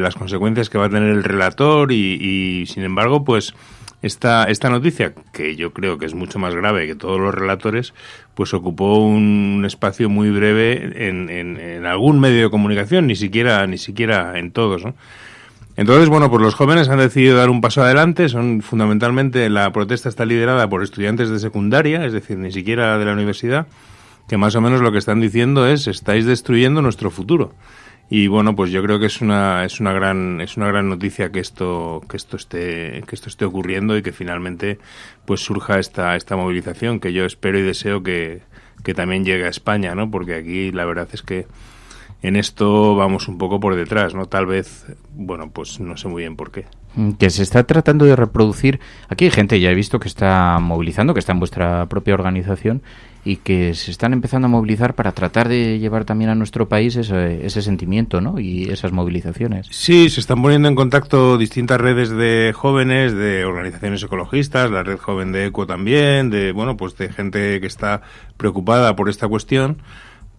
las consecuencias que va a tener el relator y sin embargo, pues esta noticia, que yo creo que es mucho más grave que todos los relatores, pues ocupó un espacio muy breve en algún medio de comunicación, ni siquiera en todos, ¿no? Entonces, bueno, pues los jóvenes han decidido dar un paso adelante. Fundamentalmente la protesta está liderada por estudiantes de secundaria, es decir, ni siquiera de la universidad, que más o menos lo que están diciendo es: estáis destruyendo nuestro futuro. Y bueno, pues yo creo que es una gran noticia que esto esté ocurriendo y que finalmente pues surja esta movilización, que yo espero y deseo que también llegue a España, ¿no? Porque aquí la verdad es que en esto vamos un poco por detrás, ¿no? Tal vez, bueno, pues no sé muy bien por qué. Que se está tratando de reproducir. Aquí hay gente, ya he visto, que está movilizando, que está en vuestra propia organización, y que se están empezando a movilizar para tratar de llevar también a nuestro país ese sentimiento, ¿no? Y esas movilizaciones. Sí, se están poniendo en contacto distintas redes de jóvenes, de organizaciones ecologistas, la red joven de ECO también, de gente que está preocupada por esta cuestión,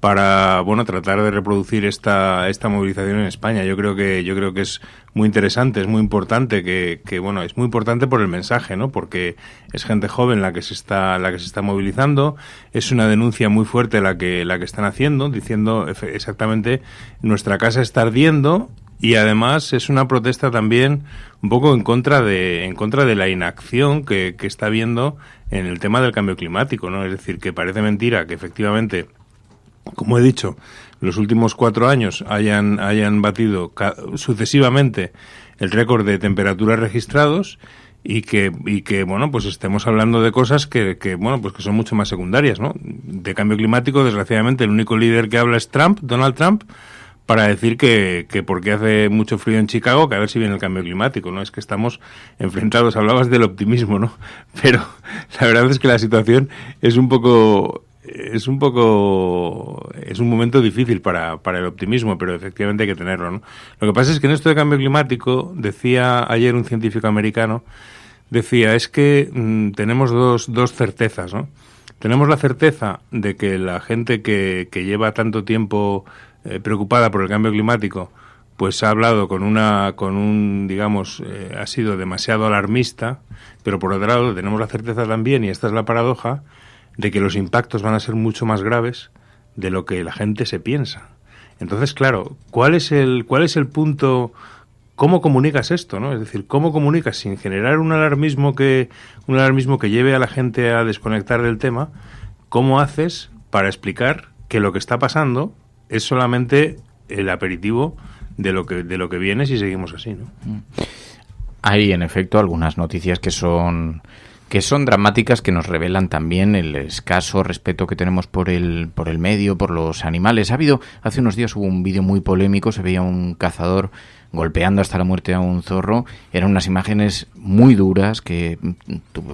para, bueno, tratar de reproducir esta movilización en España. Yo creo que es muy interesante, es muy importante, que bueno, es muy importante por el mensaje, ¿no? Porque es gente joven la que se está movilizando, es una denuncia muy fuerte la que están haciendo, diciendo exactamente nuestra casa está ardiendo, y además es una protesta también un poco en contra de la inacción que está habiendo en el tema del cambio climático, ¿no? Es decir, que parece mentira que efectivamente, como he dicho, los últimos 4 años hayan batido sucesivamente el récord de temperaturas registrados y que bueno, pues estemos hablando de cosas que bueno, pues que son mucho más secundarias, ¿no? De cambio climático, desgraciadamente, el único líder que habla es Donald Trump, para decir que porque hace mucho frío en Chicago, que a ver si viene el cambio climático, ¿no? Es que estamos enfrentados. Hablabas del optimismo, ¿no? Pero la verdad es que la situación es un momento difícil para el optimismo, pero efectivamente hay que tenerlo, ¿no? Lo que pasa es que en esto de cambio climático, decía ayer un científico americano, es que tenemos dos certezas, ¿no? Tenemos la certeza de que la gente que lleva tanto tiempo preocupada por el cambio climático, pues ha hablado ha sido demasiado alarmista, pero por otro lado tenemos la certeza también, y esta es la paradoja, de que los impactos van a ser mucho más graves de lo que la gente se piensa. Entonces, claro, ¿cuál es el punto? ¿Cómo comunicas esto, no? Es decir, ¿cómo comunicas sin generar un alarmismo que lleve a la gente a desconectar del tema? ¿Cómo haces para explicar que lo que está pasando es solamente el aperitivo de lo que viene si seguimos así, ¿no? Hay, en efecto, algunas noticias que son dramáticas, que nos revelan también el escaso respeto que tenemos por el medio, por los animales. Hace unos días hubo un vídeo muy polémico, se veía un cazador golpeando hasta la muerte a un zorro. Eran unas imágenes muy duras que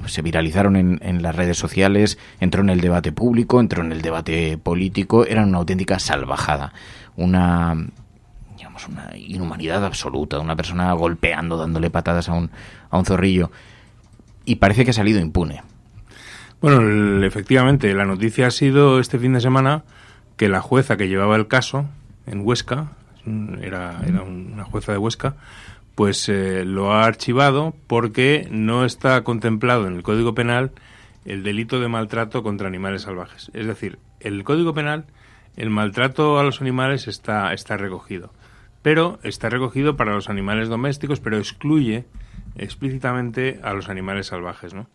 se viralizaron en las redes sociales, entró en el debate público, entró en el debate político. Eran una auténtica salvajada, una inhumanidad absoluta, una persona golpeando, dándole patadas a un zorrillo. Y parece que ha salido impune. Bueno, efectivamente, la noticia ha sido este fin de semana que la jueza que llevaba el caso en Huesca, era una jueza de Huesca, pues lo ha archivado porque no está contemplado en el Código Penal el delito de maltrato contra animales salvajes. Es decir, en el Código Penal el maltrato a los animales está recogido, pero está recogido para los animales domésticos, pero excluye explícitamente a los animales salvajes, ¿no?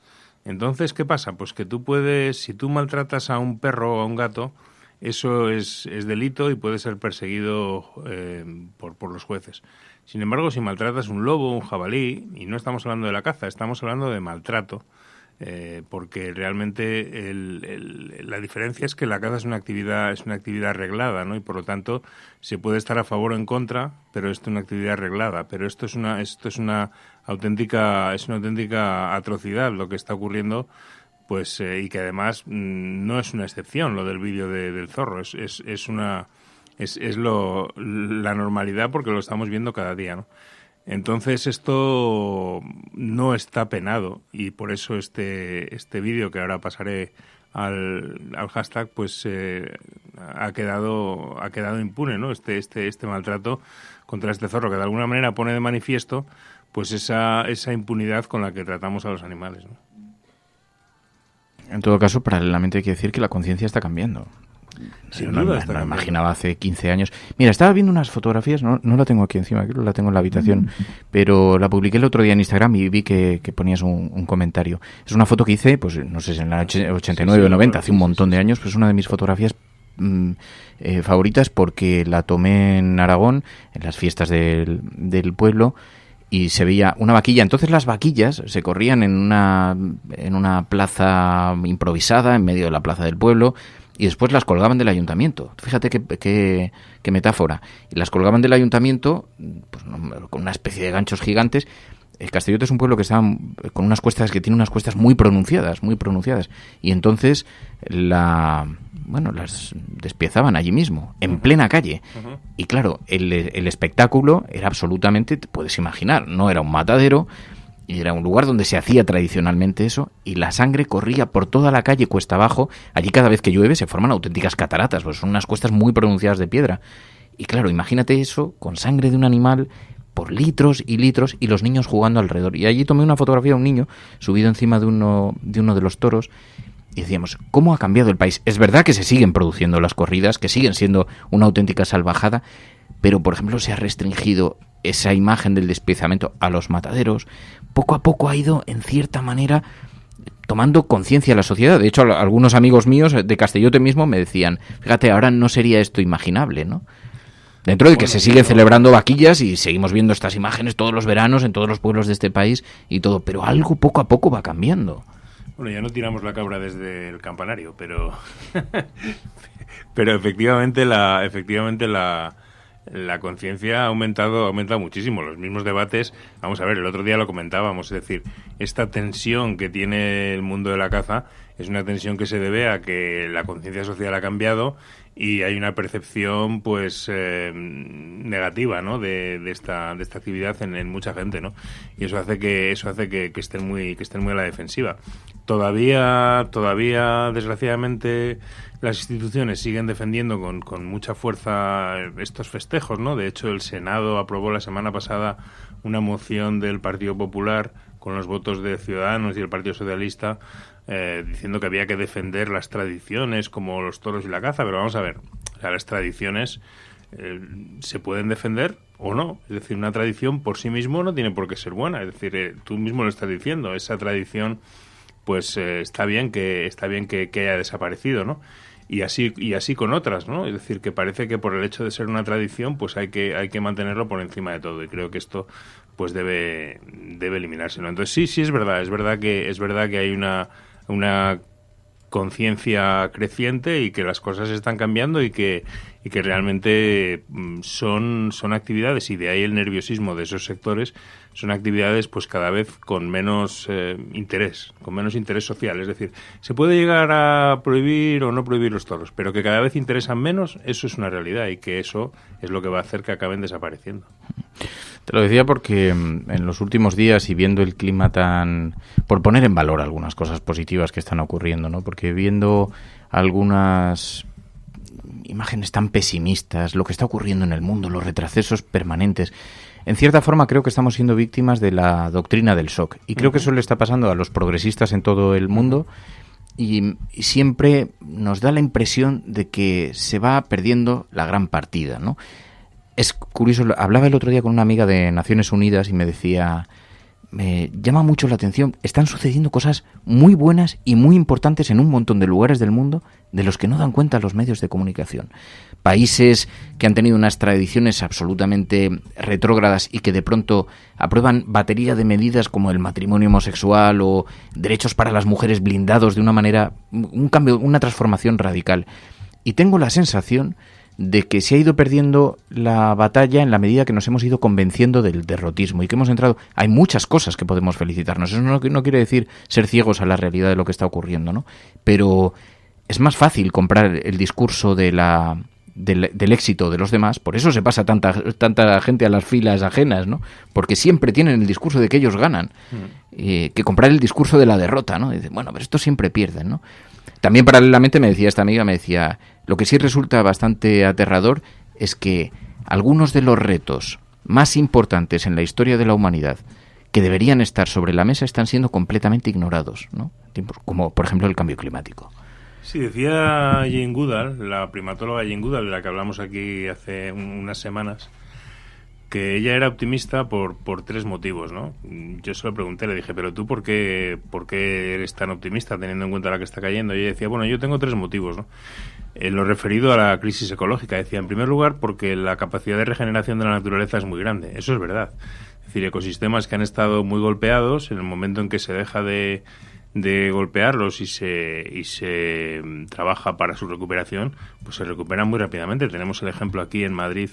Entonces, ¿qué pasa? Pues que tú puedes, si tú maltratas a un perro o a un gato, eso es delito y puede ser perseguido por los jueces. Sin embargo, si maltratas un lobo, un jabalí, y no estamos hablando de la caza, estamos hablando de maltrato, porque realmente la diferencia es que la caza es una actividad reglada, ¿no? Y por lo tanto se puede estar a favor o en contra, pero esto es una actividad reglada. Pero esto es una auténtica atrocidad lo que está ocurriendo, pues y que además no es una excepción lo del vídeo del zorro, es la normalidad, porque lo estamos viendo cada día, ¿no? Entonces esto no está penado, y por eso este vídeo, que ahora pasaré al hashtag, pues ha quedado impune, ¿no? Este maltrato contra este zorro, que de alguna manera pone de manifiesto pues esa impunidad con la que tratamos a los animales, ¿no? En todo caso, paralelamente hay que decir que la conciencia está cambiando. Sin duda está cambiando. Imaginaba hace 15 años. Mira, estaba viendo unas fotografías, no la tengo aquí encima, creo que la tengo en la habitación, pero la publiqué el otro día en Instagram y vi que ponías un comentario. Es una foto que hice, pues no sé, en la 89 o 90, hace un montón de años, pues es una de mis fotografías favoritas, porque la tomé en Aragón, en las fiestas del pueblo, y se veía una vaquilla. Entonces las vaquillas se corrían en una plaza improvisada, en medio de la plaza del pueblo, y después las colgaban del ayuntamiento. Fíjate qué metáfora. Y las colgaban del ayuntamiento, pues, con una especie de ganchos gigantes. Castellote es un pueblo que está con unas cuestas, que tiene unas cuestas muy pronunciadas. Y entonces las despiezaban allí mismo, en plena calle. Uh-huh. Y claro, el espectáculo era absolutamente, te puedes imaginar, no era un matadero, y era un lugar donde se hacía tradicionalmente eso, y la sangre corría por toda la calle cuesta abajo. Allí cada vez que llueve se forman auténticas cataratas, pues son unas cuestas muy pronunciadas de piedra. Y claro, imagínate eso con sangre de un animal por litros y litros, y los niños jugando alrededor. Y allí tomé una fotografía de un niño subido encima de uno de los toros, y decíamos, ¿cómo ha cambiado el país? Es verdad que se siguen produciendo las corridas, que siguen siendo una auténtica salvajada, pero, por ejemplo, se ha restringido esa imagen del despiezamiento a los mataderos. Poco a poco ha ido, en cierta manera, tomando conciencia la sociedad. De hecho, algunos amigos míos de Castellote mismo me decían, fíjate, ahora no sería esto imaginable, ¿no? Dentro de que se siguen celebrando vaquillas y seguimos viendo estas imágenes todos los veranos en todos los pueblos de este país y todo, pero algo poco a poco va cambiando. Bueno, ya no tiramos la cabra desde el campanario, pero pero efectivamente la conciencia ha aumentado muchísimo. Los mismos debates, vamos a ver, el otro día lo comentábamos, es decir, esta tensión que tiene el mundo de la caza es una tensión que se debe a que la conciencia social ha cambiado y hay una percepción pues negativa, ¿no? de esta actividad en mucha gente, ¿no? Y eso hace que estén muy a la defensiva. Todavía desgraciadamente las instituciones siguen defendiendo con mucha fuerza estos festejos, ¿no? De hecho, el Senado aprobó la semana pasada una moción del Partido Popular con los votos de Ciudadanos y el Partido Socialista diciendo que había que defender las tradiciones como los toros y la caza, pero vamos a ver, o sea, las tradiciones se pueden defender o no, es decir, una tradición por sí mismo no tiene por qué ser buena, es decir, tú mismo lo estás diciendo, esa tradición pues está bien que haya desaparecido, ¿no? Y así con otras, ¿no? Es decir, que parece que por el hecho de ser una tradición, pues hay que mantenerlo por encima de todo. Y creo que esto, pues debe eliminarse, ¿no? Entonces sí es verdad que hay una conciencia creciente y que las cosas están cambiando y que realmente son actividades, y de ahí el nerviosismo de esos sectores, son actividades pues cada vez con menos interés social. Es decir, se puede llegar a prohibir o no prohibir los toros, pero que cada vez interesan menos, eso es una realidad, y que eso es lo que va a hacer que acaben desapareciendo. Te lo decía porque en los últimos días, y viendo el clima por poner en valor algunas cosas positivas que están ocurriendo, ¿no? Porque viendo algunas imágenes tan pesimistas, lo que está ocurriendo en el mundo, los retrocesos permanentes, en cierta forma creo que estamos siendo víctimas de la doctrina del shock. Y creo que eso le está pasando a los progresistas en todo el mundo, y siempre nos da la impresión de que se va perdiendo la gran partida, ¿no? Es curioso, hablaba el otro día con una amiga de Naciones Unidas y me decía, me llama mucho la atención, están sucediendo cosas muy buenas y muy importantes en un montón de lugares del mundo de los que no dan cuenta los medios de comunicación. Países que han tenido unas tradiciones absolutamente retrógradas y que de pronto aprueban batería de medidas como el matrimonio homosexual o derechos para las mujeres blindados de una manera, un cambio, una transformación radical. Y tengo la sensación de que se ha ido perdiendo la batalla en la medida que nos hemos ido convenciendo del derrotismo y que hemos entrado. Hay muchas cosas que podemos felicitarnos. Eso no quiere decir ser ciegos a la realidad de lo que está ocurriendo, ¿no? Pero es más fácil comprar el discurso del éxito de los demás. Por eso se pasa tanta gente a las filas ajenas, ¿no? Porque siempre tienen el discurso de que ellos ganan, que comprar el discurso de la derrota, ¿no? Y dicen, bueno, pero estos siempre pierden, ¿no? También paralelamente me decía esta amiga, lo que sí resulta bastante aterrador es que algunos de los retos más importantes en la historia de la humanidad que deberían estar sobre la mesa están siendo completamente ignorados, ¿no? Como por ejemplo el cambio climático. Sí, decía Jane Goodall, la primatóloga Jane Goodall, de la que hablamos aquí hace unas semanas, que ella era optimista por tres motivos, ¿no? Yo se lo pregunté, le dije, pero tú ¿por qué eres tan optimista teniendo en cuenta la que está cayendo? Y ella decía, bueno, yo tengo tres motivos, ¿no? Lo referido a la crisis ecológica, decía, en primer lugar, porque la capacidad de regeneración de la naturaleza es muy grande, eso es verdad. Es decir, ecosistemas que han estado muy golpeados, en el momento en que se deja de golpearlos y se trabaja para su recuperación, pues se recuperan muy rápidamente. Tenemos el ejemplo aquí en Madrid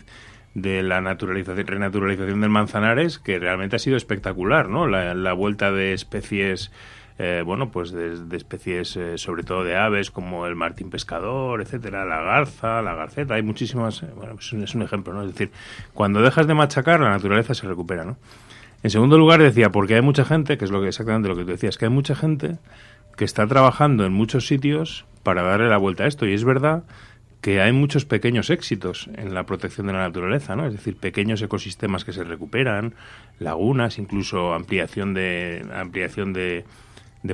de la renaturalización del Manzanares, que realmente ha sido espectacular, ¿no? La vuelta de especies, de especies sobre todo de aves como el martín pescador, etcétera, la garza, la garceta, hay muchísimas, es un ejemplo, ¿no? Es decir, cuando dejas de machacar, la naturaleza se recupera, ¿no? En segundo lugar decía, porque hay mucha gente, que es exactamente lo que tú decías, que hay mucha gente que está trabajando en muchos sitios para darle la vuelta a esto. Y es verdad que hay muchos pequeños éxitos en la protección de la naturaleza, ¿no? Es decir, pequeños ecosistemas que se recuperan, lagunas, incluso ampliación de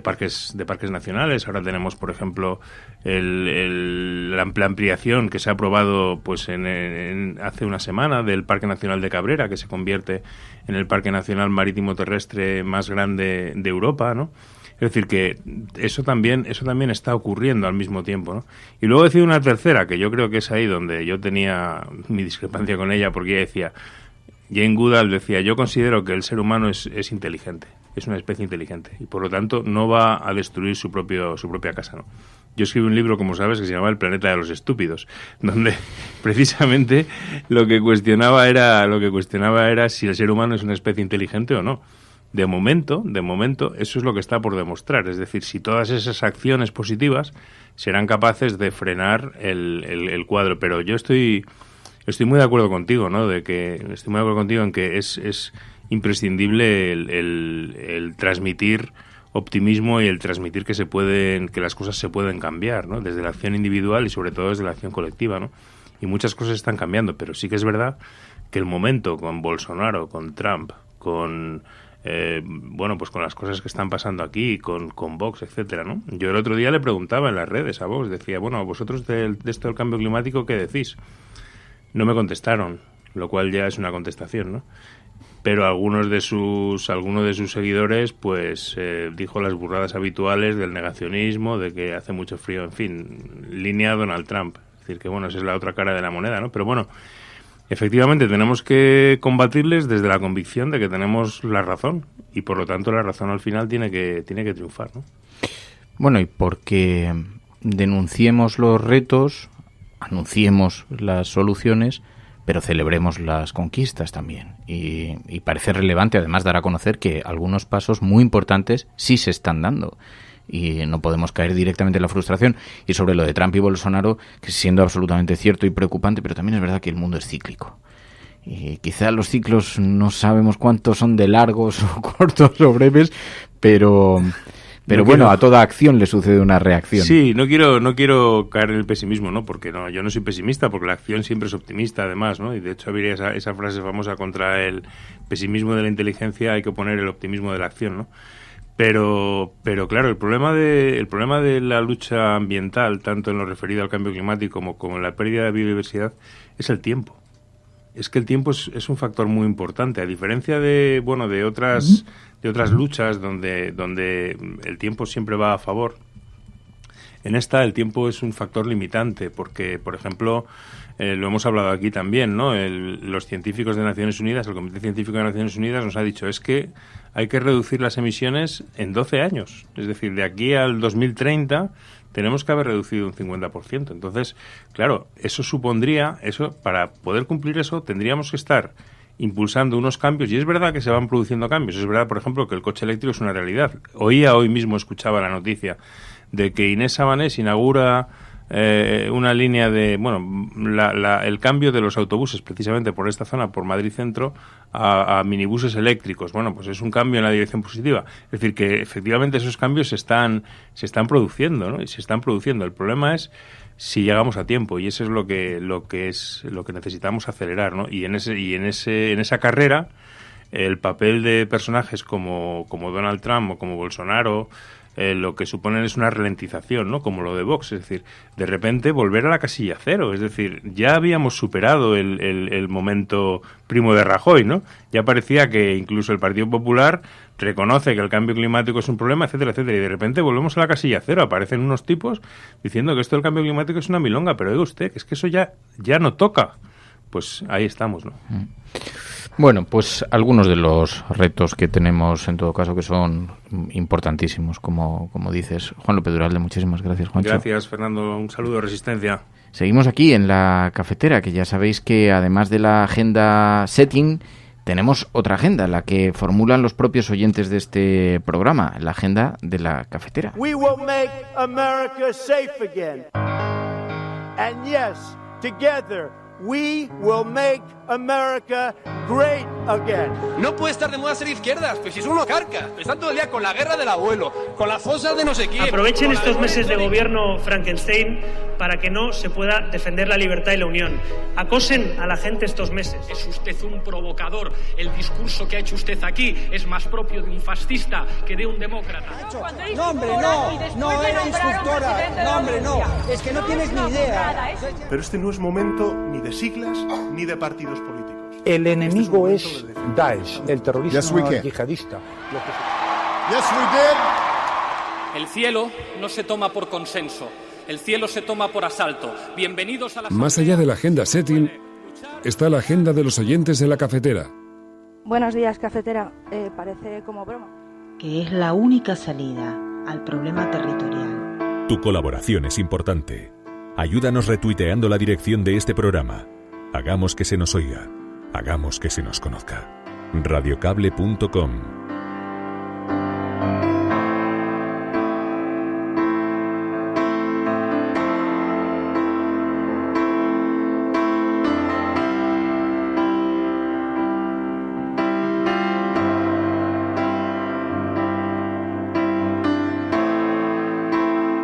parques nacionales. Ahora tenemos, por ejemplo, la ampliación que se ha aprobado pues hace una semana del Parque Nacional de Cabrera, que se convierte en el Parque Nacional Marítimo Terrestre más grande de Europa, ¿no? Es decir, que eso también está ocurriendo al mismo tiempo, ¿no? Y luego decía una tercera, que yo creo que es ahí donde yo tenía mi discrepancia con ella, porque ella decía, Jane Goodall decía, yo considero que el ser humano es inteligente, es una especie inteligente, y por lo tanto no va a destruir su propia casa, ¿no? Yo escribí un libro, como sabes, que se llama El planeta de los estúpidos, donde precisamente lo que cuestionaba era si el ser humano es una especie inteligente o no. De momento, eso es lo que está por demostrar. Es decir, si todas esas acciones positivas serán capaces de frenar el cuadro. Pero yo estoy muy de acuerdo contigo, ¿no? Estoy muy de acuerdo contigo en que es imprescindible el transmitir optimismo y el transmitir que las cosas se pueden cambiar, ¿no? Desde la acción individual y sobre todo desde la acción colectiva, ¿no? Y muchas cosas están cambiando, pero sí que es verdad que el momento con Bolsonaro, con Trump, con pues con las cosas que están pasando aquí, con Vox, etcétera, ¿no? Yo el otro día le preguntaba en las redes a Vox, decía, bueno, vosotros de esto del cambio climático, ¿qué decís? No me contestaron, lo cual ya es una contestación, ¿no? Pero alguno de sus seguidores, pues, dijo las burradas habituales del negacionismo, de que hace mucho frío, en fin, línea Donald Trump. Es decir, que bueno, esa es la otra cara de la moneda, ¿no? Pero bueno, efectivamente, tenemos que combatirles desde la convicción de que tenemos la razón y, por lo tanto, la razón al final tiene que triunfar, ¿no? Bueno, y porque denunciemos los retos, anunciemos las soluciones, pero celebremos las conquistas también. Y parece relevante, además, dar a conocer que algunos pasos muy importantes sí se están dando. Y no podemos caer directamente en la frustración. Y sobre lo de Trump y Bolsonaro, que siendo absolutamente cierto y preocupante, pero también es verdad que el mundo es cíclico. Y quizá los ciclos no sabemos cuántos son de largos o cortos o breves, pero bueno, a toda acción le sucede una reacción. Sí, no quiero caer en el pesimismo, ¿no? Porque yo no soy pesimista, porque la acción siempre es optimista, además, ¿no? Y de hecho habría esa frase famosa, contra el pesimismo de la inteligencia hay que poner el optimismo de la acción, ¿no? Pero claro, el problema de la lucha ambiental, tanto en lo referido al cambio climático como en la pérdida de biodiversidad, es el tiempo. Es que el tiempo es un factor muy importante, a diferencia de otras luchas donde el tiempo siempre va a favor. En esta el tiempo es un factor limitante, porque, por ejemplo, lo hemos hablado aquí también, ¿no? Los científicos de Naciones Unidas, el Comité Científico de Naciones Unidas nos ha dicho es que hay que reducir las emisiones en 12 años. Es decir, de aquí al 2030 tenemos que haber reducido un 50%. Entonces, claro, para poder cumplir eso, tendríamos que estar impulsando unos cambios, y es verdad que se van produciendo cambios. Es verdad, por ejemplo, que el coche eléctrico es una realidad. Hoy mismo escuchaba la noticia de que Inés Sabanés inaugura una línea de, el cambio de los autobuses precisamente por esta zona, por Madrid Centro, a minibuses eléctricos. Bueno, pues es un cambio en la dirección positiva. Es decir, que efectivamente esos cambios se están produciendo, ¿no? Y se están produciendo. El problema es si llegamos a tiempo, y eso es lo que necesitamos acelerar, ¿no? Y en esa carrera el papel de personajes como Donald Trump o como Bolsonaro lo que suponen es una ralentización, ¿no? Como lo de Vox, es decir, de repente volver a la casilla cero, es decir, ya habíamos superado el momento Primo de Rajoy, ¿no? Ya parecía que incluso el Partido Popular reconoce que el cambio climático es un problema, etcétera, etcétera, y de repente volvemos a la casilla cero, aparecen unos tipos diciendo que esto del cambio climático es una milonga, pero oiga usted, que es que eso ya no toca. Pues ahí estamos, ¿no? Bueno, pues algunos de los retos que tenemos, en todo caso, que son importantísimos, como dices. Juan López Duralde, muchísimas gracias, Juancho. Gracias, Fernando. Un saludo, Resistencia. Seguimos aquí en la cafetera, que ya sabéis que además de la agenda setting, tenemos otra agenda, la que formulan los propios oyentes de este programa, la agenda de la cafetera. We will make America safe again. And yes, together we will make America great again. No puede estar de moda ser izquierdas, pues si son unos carcas. Están todo el día con la guerra del abuelo, con las fosas de no sé quién. Aprovechen estos meses de gobierno Frankenstein para que no se pueda defender la libertad y la unión. Acosen a la gente estos meses. Es usted un provocador. El discurso que ha hecho usted aquí es más propio de un fascista que de un demócrata. No, hombre, no era instructora. No, hombre, no. Es que no tienes ni idea. Pero este no es momento ni de siglas ni de partidos políticos. El enemigo es Daesh, el terrorismo yihadista. El cielo no se toma por consenso. El cielo se toma por asalto. Bienvenidos a la... Más allá de la agenda setting, está la agenda de los oyentes de la cafetera. Buenos días, cafetera. Parece como broma. Que es la única salida al problema territorial. Tu colaboración es importante. Ayúdanos retuiteando la dirección de este programa. Hagamos que se nos oiga. Hagamos que se nos conozca. Radiocable.com.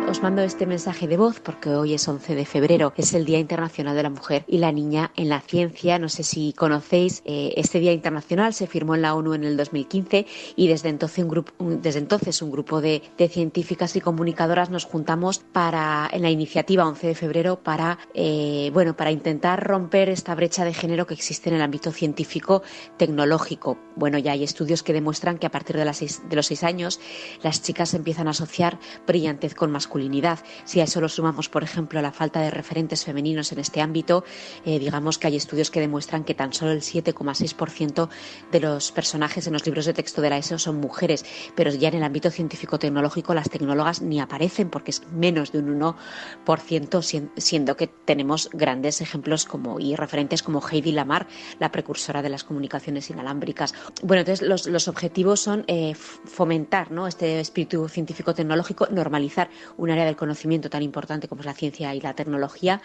Os mando este mensaje de voz porque hoy es 11 de febrero, es el Día Internacional de la Mujer y la Niña en la Ciencia. No sé si conocéis, este Día Internacional se firmó en la ONU en el 2015 y desde entonces un grupo de científicas y comunicadoras nos juntamos en la iniciativa 11 de febrero para intentar romper esta brecha de género que existe en el ámbito científico tecnológico. Bueno, ya hay estudios que demuestran que a partir de los 6 años las chicas empiezan a asociar brillantez con masculinidad. Si a eso lo sumamos, por ejemplo, la falta de referentes femeninos en este ámbito, digamos que hay estudios que demuestran que tan solo el 7,6% de los personajes en los libros de texto de la ESO son mujeres, pero ya en el ámbito científico-tecnológico las tecnólogas ni aparecen porque es menos de un 1%, siendo que tenemos grandes ejemplos y referentes como Heidi Lamar, la precursora de las comunicaciones inalámbricas. Bueno, entonces los objetivos son fomentar, ¿no?, este espíritu científico-tecnológico, normalizar un área del conocimiento tan importante como es la ciencia y la tecnología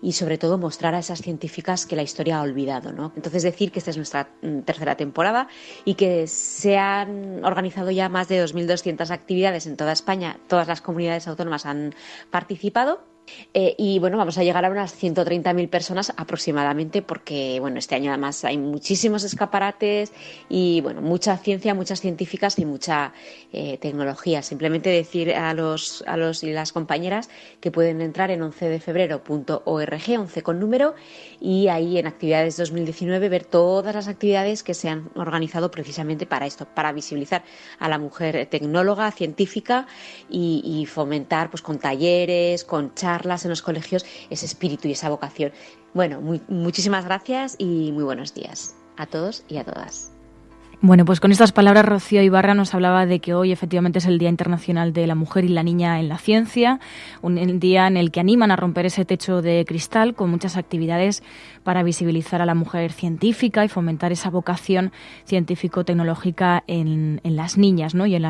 y sobre todo mostrar a esas científicas que la historia ha olvidado, ¿no? Entonces decir que esta es nuestra tercera temporada y que se han organizado ya más de 2.200 actividades en toda España, todas las comunidades autónomas han participado. Y bueno, vamos a llegar a unas 130.000 personas aproximadamente porque bueno, este año además hay muchísimos escaparates y bueno, mucha ciencia, muchas científicas y mucha tecnología. Simplemente decir a los y las compañeras que pueden entrar en 11defebrero.org, 11 con número, y ahí en actividades 2019 ver todas las actividades que se han organizado precisamente para esto, para visibilizar a la mujer tecnóloga, científica y fomentar pues con talleres, con charlas en los colegios ese espíritu y esa vocación. Bueno, muchísimas gracias y muy buenos días a todos y a todas. Bueno, pues con estas palabras Rocío Ibarra nos hablaba de que hoy efectivamente es el Día Internacional de la Mujer y la Niña en la Ciencia, un día en el que animan a romper ese techo de cristal con muchas actividades para visibilizar a la mujer científica y fomentar esa vocación científico-tecnológica en las niñas, ¿no?, y en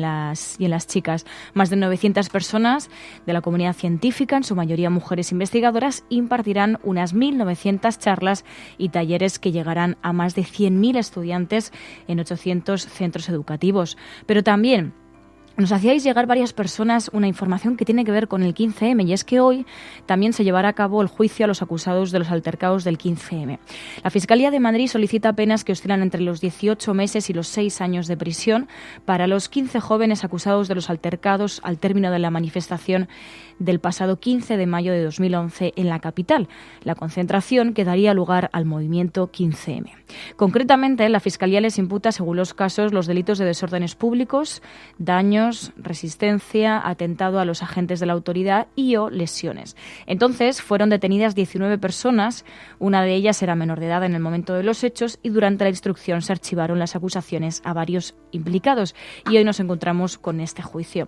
las chicas. Más de 900 personas de la comunidad científica, en su mayoría mujeres investigadoras, impartirán unas 1.900 charlas y talleres que llegarán a más de 100.000 estudiantes en 800 centros educativos. Pero también nos hacíais llegar varias personas una información que tiene que ver con el 15M, y es que hoy también se llevará a cabo el juicio a los acusados de los altercados del 15M. La Fiscalía de Madrid solicita penas que oscilan entre los 18 meses y los 6 años de prisión para los 15 jóvenes acusados de los altercados al término de la manifestación del pasado 15 de mayo de 2011 en la capital, la concentración que daría lugar al movimiento 15M. Concretamente, la Fiscalía les imputa, según los casos, los delitos de desórdenes públicos, daños, resistencia, atentado a los agentes de la autoridad y o lesiones. Entonces, fueron detenidas 19 personas, una de ellas era menor de edad en el momento de los hechos, y durante la instrucción se archivaron las acusaciones a varios implicados. Y hoy nos encontramos con este juicio.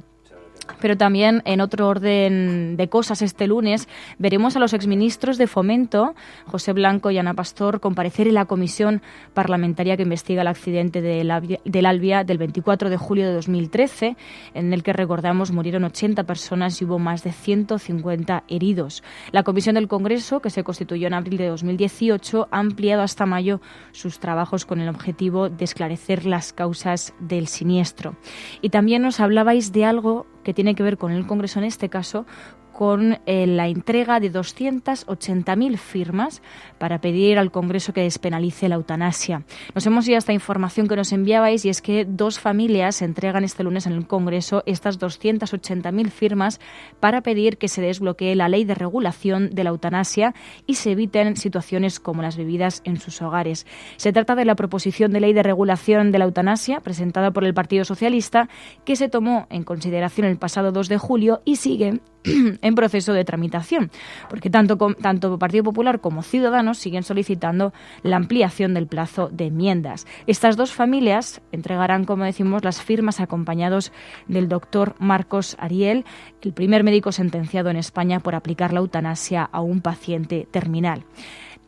Pero también, en otro orden de cosas, este lunes veremos a los exministros de Fomento, José Blanco y Ana Pastor, comparecer en la comisión parlamentaria que investiga el accidente del Alvia del 24 de julio de 2013, en el que, recordamos, murieron 80 personas y hubo más de 150 heridos. La comisión del Congreso, que se constituyó en abril de 2018, ha ampliado hasta mayo sus trabajos con el objetivo de esclarecer las causas del siniestro. Y también nos hablabais de algo que tiene que ver con el Congreso, en este caso, con la entrega de 280.000 firmas para pedir al Congreso que despenalice la eutanasia. Nos hemos ido a esta información que nos enviabais, y es que 2 familias entregan este lunes en el Congreso estas 280.000 firmas para pedir que se desbloquee la ley de regulación de la eutanasia y se eviten situaciones como las vividas en sus hogares. Se trata de la proposición de ley de regulación de la eutanasia presentada por el Partido Socialista, que se tomó en consideración el pasado 2 de julio y sigue en proceso de tramitación, porque tanto Partido Popular como Ciudadanos siguen solicitando la ampliación del plazo de enmiendas. Estas 2 familias entregarán, como decimos, las firmas acompañados del doctor Marcos Ariel, el primer médico sentenciado en España por aplicar la eutanasia a un paciente terminal.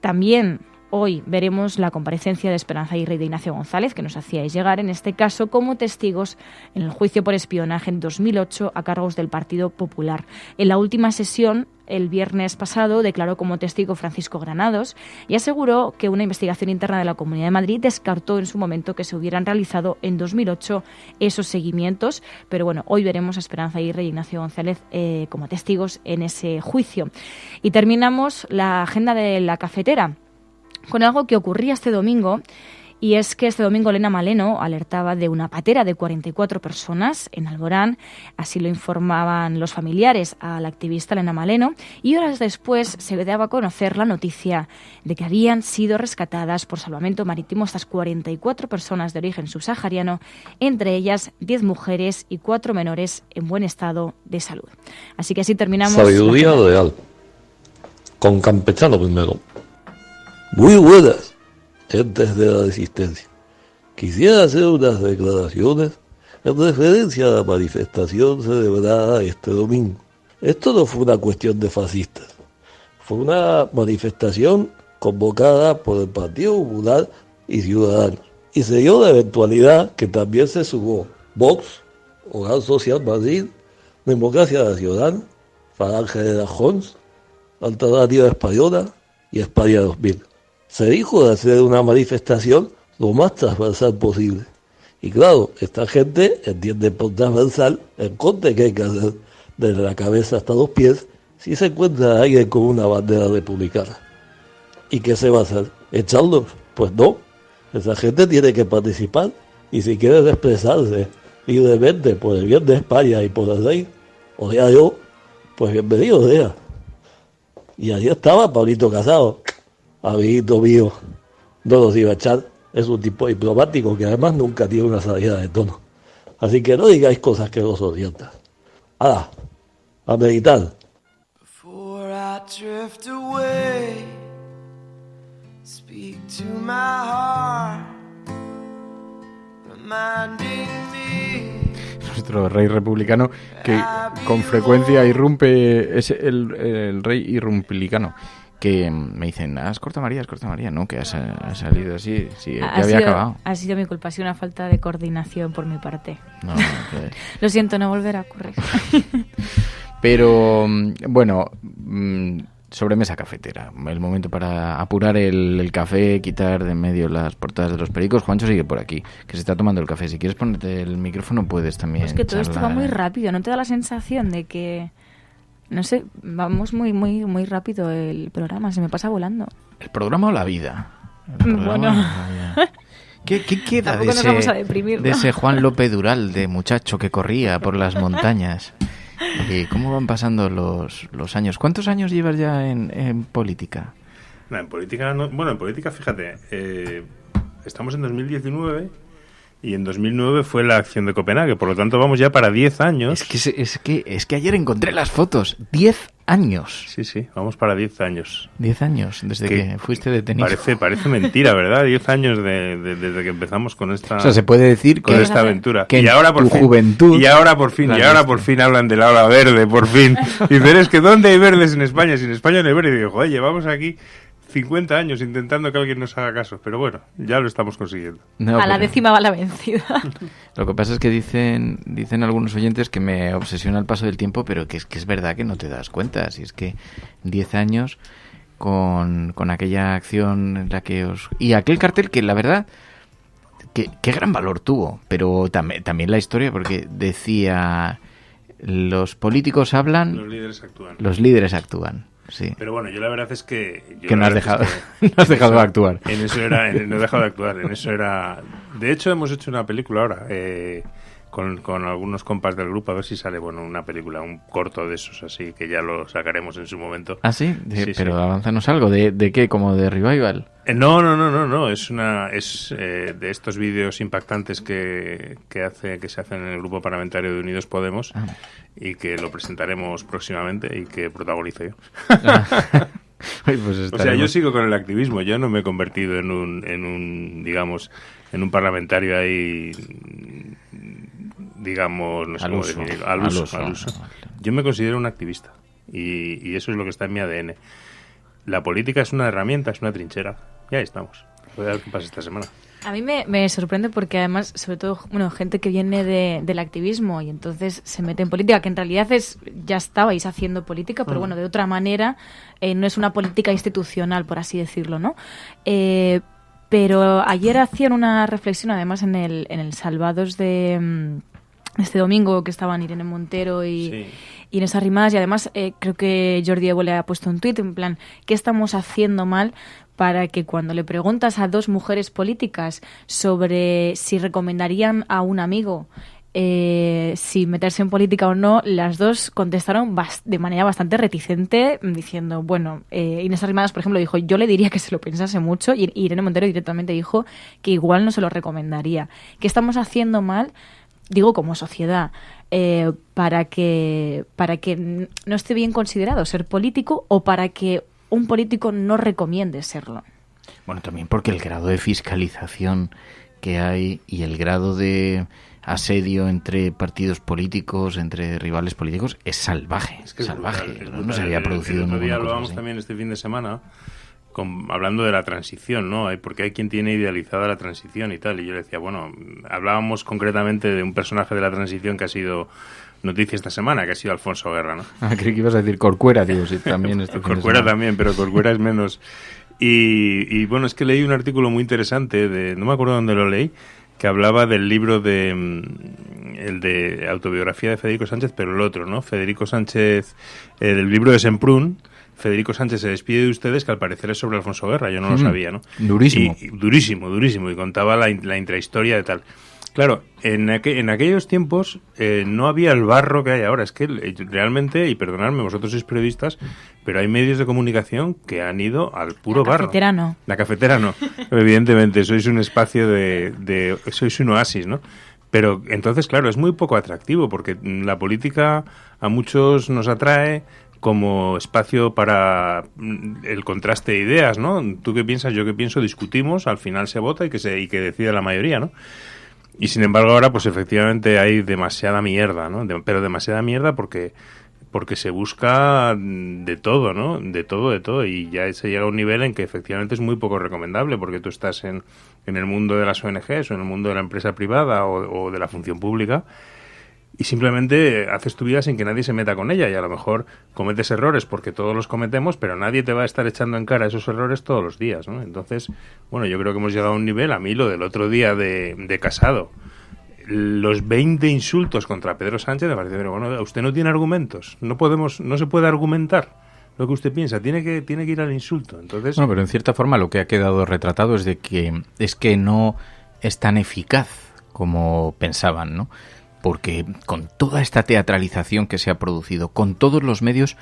También hoy veremos la comparecencia de Esperanza Aguirre y de Ignacio González, que nos hacíais llegar, en este caso, como testigos en el juicio por espionaje en 2008 a cargos del Partido Popular. En la última sesión, el viernes pasado, declaró como testigo Francisco Granados y aseguró que una investigación interna de la Comunidad de Madrid descartó en su momento que se hubieran realizado en 2008 esos seguimientos. Pero bueno, hoy veremos a Esperanza Aguirre y Ignacio González como testigos en ese juicio. Y terminamos la agenda de la cafetera con algo que ocurría este domingo, y es que este domingo Elena Maleno alertaba de una patera de 44 personas en Alborán. Así lo informaban los familiares a la activista Elena Maleno, y horas después se daba a conocer la noticia de que habían sido rescatadas por salvamento marítimo estas 44 personas de origen subsahariano, entre ellas 10 mujeres y 4 menores en buen estado de salud. Así que así terminamos. Sabiduría real, con campechano primero. Muy buenas, gentes de la resistencia. Quisiera hacer unas declaraciones en referencia a la manifestación celebrada este domingo. Esto no fue una cuestión de fascistas, fue una manifestación convocada por el Partido Popular y Ciudadanos. Y se dio la eventualidad que también se sumó Vox, Hogar Social Madrid, Democracia Nacional, Falange de la Jons, Alternativa Española y España 2000. Se dijo de hacer una manifestación lo más transversal posible. Y claro, esta gente entiende por transversal el corte que hay que hacer desde la cabeza hasta los pies si se encuentra alguien con una bandera republicana. ¿Y qué se va a hacer? ¿Echarlos? Pues no. Esa gente tiene que participar, y si quiere expresarse libremente por el bien de España y por el rey, o sea yo, pues bienvenido sea. Y allí estaba Pablito Casado, amiguito mío, no los iba a echar. Es un tipo diplomático que además nunca tiene una salida de tono. Así que no digáis cosas que os orientan. ¡Hala! A meditar. Before I drift away, speak to my heart, reminding me. Nuestro rey republicano, que con frecuencia irrumpe, es el rey irrumpilicano, que me dicen, has cortado María, no, que has salido así, sí, ya había acabado. Ha sido mi culpa, ha sido una falta de coordinación por mi parte. No, Lo siento, no volverá a ocurrir. Pero, bueno, sobremesa cafetera, el momento para apurar el café, quitar de en medio las portadas de los pericos. Juancho sigue por aquí, que se está tomando el café. Si quieres ponerte el micrófono puedes también. Es que todo esto va muy rápido, ¿no te da la sensación de que... No sé, vamos muy rápido el programa, se me pasa volando. ¿El programa o la vida? Bueno. ¿Qué queda de ese Juan López Dural, de muchacho que corría por las montañas? ¿Y cómo van pasando los años? ¿Cuántos años llevas ya en política? No, en política, fíjate, estamos en 2019 y en 2009 fue la acción de Copenhague, por lo tanto vamos ya para 10 años. Es que ayer encontré las fotos, 10 años. Sí, vamos para 10 años. 10 años desde que fuiste detenido. Parece mentira, ¿verdad? 10 años desde que empezamos con esta... O sea, se puede decir con esta aventura. Que y ahora por fin, juventud... Y ahora por fin hablan de la ola verde, por fin. Y dicen, es que ¿dónde hay verdes en España? Si en España no hay verde. Y digo, joder, llevamos aquí 50 años intentando que alguien nos haga caso, pero bueno, ya lo estamos consiguiendo. No, a la décima va la vencida. Lo que pasa es que dicen algunos oyentes que me obsesiona el paso del tiempo, pero que es verdad que no te das cuenta. Si es que 10 años con aquella acción en la que y aquel cartel que la verdad qué gran valor tuvo, pero también la historia, porque decía, los políticos hablan, los líderes actúan. Sí. Pero bueno, yo la verdad es que... no has dejado, no has dejado de actuar. No he dejado de actuar, en eso era... De hecho, hemos hecho una película ahora, con algunos compas del grupo, a ver si sale, una película, un corto de esos así, que ya lo sacaremos en su momento. ¿Ah, sí? Pero avánzanos algo, ¿de qué? ¿Como de revival? No, es de estos vídeos impactantes que se hacen en el grupo parlamentario de Unidos Podemos, y que lo presentaremos próximamente y que protagonizo yo. Pues o sea, yo sigo con el activismo, yo no me he convertido en un parlamentario ahí, digamos, no sé cómo definirlo, al uso. Yo me considero un activista y eso es lo que está en mi ADN. La política es una herramienta, es una trinchera. Y ahí estamos. Voy a ver qué pasa esta semana. A mí me sorprende porque además, sobre todo, gente que viene del activismo y entonces se mete en política, que en realidad ya estabais haciendo política, pero de otra manera, no es una política institucional, por así decirlo, ¿no? Pero ayer hacían una reflexión, además, en el Salvados de este domingo, que estaban Irene Montero y Inés Arrimadas, y además creo que Jordi Evo le ha puesto un tuit en plan, ¿qué estamos haciendo mal para que cuando le preguntas a dos mujeres políticas sobre si recomendarían a un amigo si meterse en política o no, las dos contestaron de manera bastante reticente, diciendo, Inés Arrimadas, por ejemplo, dijo, yo le diría que se lo pensase mucho, y Irene Montero directamente dijo que igual no se lo recomendaría. ¿Qué estamos haciendo mal? Digo, como sociedad, para que no esté bien considerado ser político, o para que un político no recomiende serlo. Bueno, también porque el grado de fiscalización que hay y el grado de asedio entre partidos políticos, entre rivales políticos, es salvaje. Es salvaje. No se había producido ninguna cosa así. Hablábamos también este fin de semana hablando de la transición, ¿no? Porque hay quien tiene idealizada la transición y tal. Y yo le decía, hablábamos concretamente de un personaje de la transición que ha sido noticia esta semana, que ha sido Alfonso Guerra, ¿no? Creí que ibas a decir Corcuera, digo, sí, también. Corcuera también, pero Corcuera es menos. Y es que leí un artículo muy interesante, no me acuerdo dónde lo leí, que hablaba del libro el de autobiografía de Federico Sánchez, pero el otro, ¿no? Federico Sánchez, del libro de Semprún. Federico Sánchez se despide de ustedes, que al parecer es sobre Alfonso Guerra, yo no lo sabía, ¿no? Durísimo. Durísimo, y contaba la intrahistoria de tal. Claro, en aquellos tiempos no había el barro que hay ahora. Es que realmente, y perdonadme, vosotros sois periodistas, pero hay medios de comunicación que han ido al puro barro. La cafetera no. Evidentemente, sois un espacio sois un oasis, ¿no? Pero entonces, claro, es muy poco atractivo, porque la política a muchos nos atrae como espacio para el contraste de ideas, ¿no? Tú qué piensas, yo qué pienso, discutimos, al final se vota y que decida la mayoría, ¿no? Y sin embargo ahora pues efectivamente hay demasiada mierda, ¿no? Pero demasiada mierda porque se busca de todo, ¿no? De todo, y ya se llega a un nivel en que efectivamente es muy poco recomendable, porque tú estás en el mundo de las ONGs o en el mundo de la empresa privada o de la función pública, y simplemente haces tu vida sin que nadie se meta con ella, y a lo mejor cometes errores porque todos los cometemos, pero nadie te va a estar echando en cara esos errores todos los días, ¿no? Entonces, yo creo que hemos llegado a un nivel, a mí lo del otro día de Casado, los 20 insultos contra Pedro Sánchez, me parece, pero usted no tiene argumentos, no se puede argumentar lo que usted piensa, tiene que ir al insulto. Entonces, pero en cierta forma lo que ha quedado retratado es que no es tan eficaz como pensaban, ¿no? Porque con toda esta teatralización que se ha producido, con todos los medios,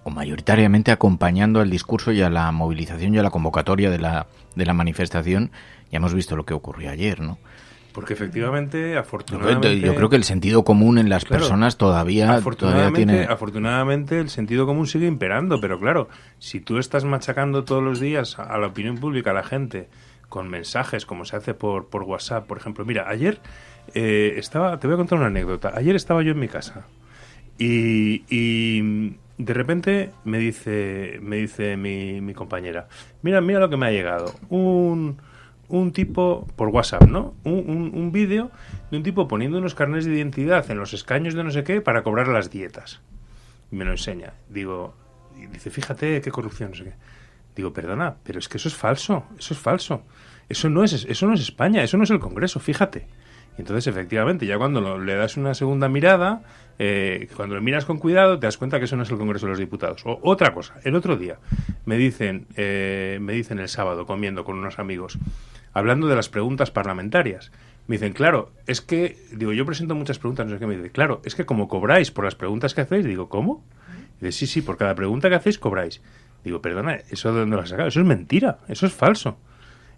o mayoritariamente acompañando al discurso y a la movilización y a la convocatoria de la manifestación, ya hemos visto lo que ocurrió ayer, ¿no? Porque efectivamente, afortunadamente... Yo creo que el sentido común en las personas todavía tiene... Afortunadamente el sentido común sigue imperando, pero claro, si tú estás machacando todos los días a la opinión pública, a la gente, con mensajes como se hace por WhatsApp, por ejemplo. Mira, ayer te voy a contar una anécdota. Ayer estaba yo en mi casa y de repente me dice mi compañera, mira lo que me ha llegado. Un tipo, por WhatsApp, ¿no? Un vídeo de un tipo poniendo unos carnets de identidad en los escaños de no sé qué para cobrar las dietas. Y me lo enseña. Digo, y dice, fíjate qué corrupción, no sé qué. Digo, perdona, pero es que eso es falso. Eso no es España, eso no es el Congreso, fíjate. Y entonces, efectivamente, ya cuando le das una segunda mirada, cuando lo miras con cuidado, te das cuenta que eso no es el Congreso de los Diputados. O otra cosa, el otro día me dicen el sábado, comiendo con unos amigos, hablando de las preguntas parlamentarias. Me dicen, claro, es que, digo, yo presento muchas preguntas, no sé qué, me dice, claro, es que como cobráis por las preguntas que hacéis, digo, ¿cómo? Dice, sí, por cada pregunta que hacéis cobráis. Digo, perdona, ¿eso de dónde lo has sacado? Eso es mentira, eso es falso.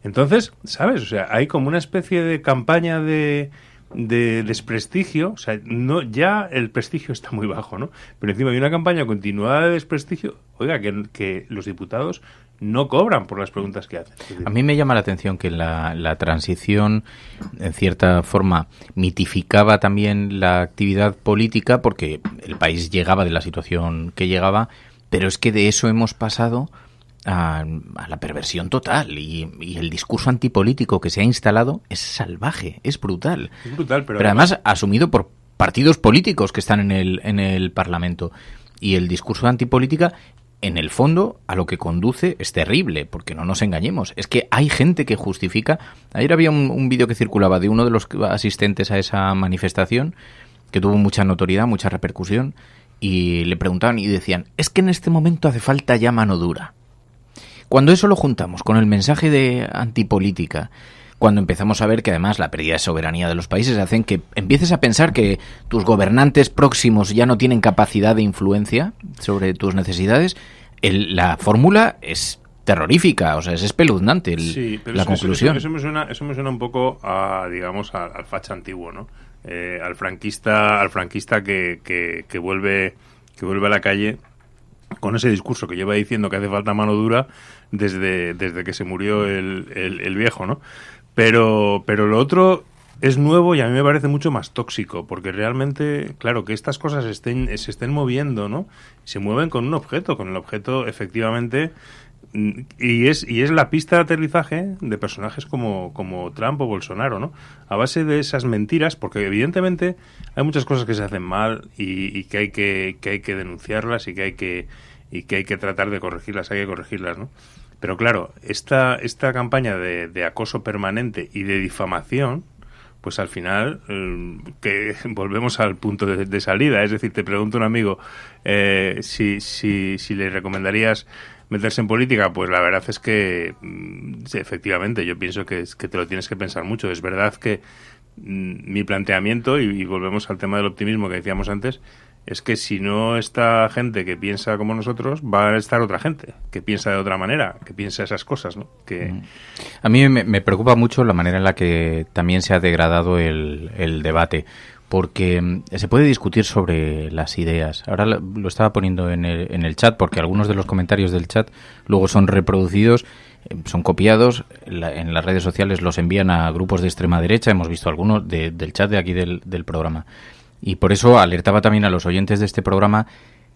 Entonces, ¿sabes? O sea, hay como una especie de campaña de desprestigio, o sea, no, ya el prestigio está muy bajo, ¿no? Pero encima hay una campaña continuada de desprestigio, oiga, que los diputados no cobran por las preguntas que hacen. A mí me llama la atención que la transición, en cierta forma, mitificaba también la actividad política, porque el país llegaba de la situación que llegaba, pero es que de eso hemos pasado a la perversión total, y el discurso antipolítico que se ha instalado es salvaje, es brutal. Es brutal, pero además asumido por partidos políticos que están en el Parlamento. Y el discurso antipolítica, en el fondo, a lo que conduce es terrible, porque no nos engañemos. Es que hay gente que justifica... Ayer había un vídeo que circulaba de uno de los asistentes a esa manifestación, que tuvo mucha notoriedad, mucha repercusión, y le preguntaban y decían, es que en este momento hace falta ya mano dura. Cuando eso lo juntamos con el mensaje de antipolítica, cuando empezamos a ver que además la pérdida de soberanía de los países hacen que empieces a pensar que tus gobernantes próximos ya no tienen capacidad de influencia sobre tus necesidades, la fórmula es terrorífica, o sea, es espeluznante la conclusión. Eso me suena un poco digamos, al facha antiguo, ¿no? Al franquista que vuelve a la calle con ese discurso que lleva diciendo que hace falta mano dura desde que se murió el viejo, ¿no? Pero lo otro es nuevo y a mí me parece mucho más tóxico, porque realmente, claro, que estas cosas se estén moviendo, ¿no? Se mueven con un objeto, con el objeto, efectivamente, y es la pista de aterrizaje de personajes como Trump o Bolsonaro, ¿no? A base de esas mentiras, porque evidentemente hay muchas cosas que se hacen mal y que hay que denunciarlas y que hay que tratar de corregirlas, ¿no? Pero claro, esta campaña de acoso permanente y de difamación, pues al final que volvemos al punto de salida. Es decir, te pregunto a un amigo si le recomendarías meterse en política. Pues la verdad es que sí, efectivamente, yo pienso que te lo tienes que pensar mucho. Es verdad que mi planteamiento, y volvemos al tema del optimismo que decíamos antes, es que si no está gente que piensa como nosotros, va a estar otra gente que piensa de otra manera, que piensa esas cosas, ¿no? A mí me preocupa mucho la manera en la que también se ha degradado el debate, porque se puede discutir sobre las ideas. Ahora lo estaba poniendo en el chat, porque algunos de los comentarios del chat luego son reproducidos, son copiados, en las redes sociales los envían a grupos de extrema derecha, hemos visto algunos del chat de aquí del programa. Y por eso alertaba también a los oyentes de este programa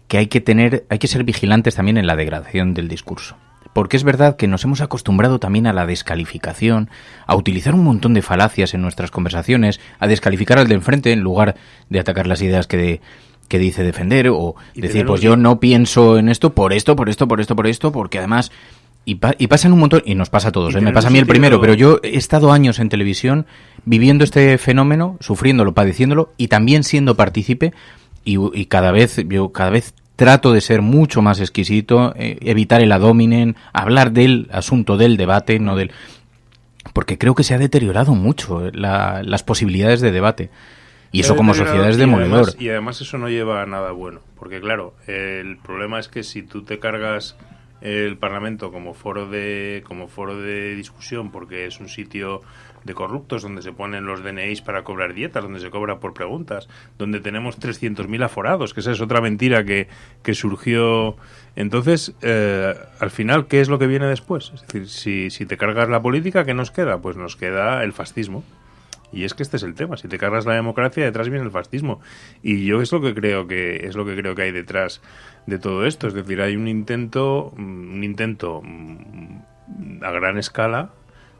que hay que ser vigilantes también en la degradación del discurso. Porque es verdad que nos hemos acostumbrado también a la descalificación, a utilizar un montón de falacias en nuestras conversaciones, a descalificar al de enfrente en lugar de atacar las ideas que dice defender, o decir, pues yo no pienso en esto por esto, porque además... Y pasan un montón, y nos pasa a todos, me pasa a mí el primero, pero yo he estado años en televisión viviendo este fenómeno, sufriéndolo, padeciéndolo, y también siendo partícipe, y cada vez trato de ser mucho más exquisito, evitar el ad hominem, hablar del asunto del debate, no del... Porque creo que se ha deteriorado mucho las posibilidades de debate. Y eso como sociedad es demoledor. Y además eso no lleva a nada bueno, porque claro, el problema es que si tú te cargas el Parlamento como foro de discusión, porque es un sitio de corruptos donde se ponen los DNIs para cobrar dietas, donde se cobra por preguntas, donde tenemos 300.000 aforados, que esa es otra mentira que surgió. Entonces, al final, ¿qué es lo que viene después? Es decir, si te cargas la política, ¿qué nos queda? Pues nos queda el fascismo. Y es que este es el tema. Si te cargas la democracia, detrás viene el fascismo. Y yo es lo que creo que hay detrás de todo esto. Es decir, hay un intento a gran escala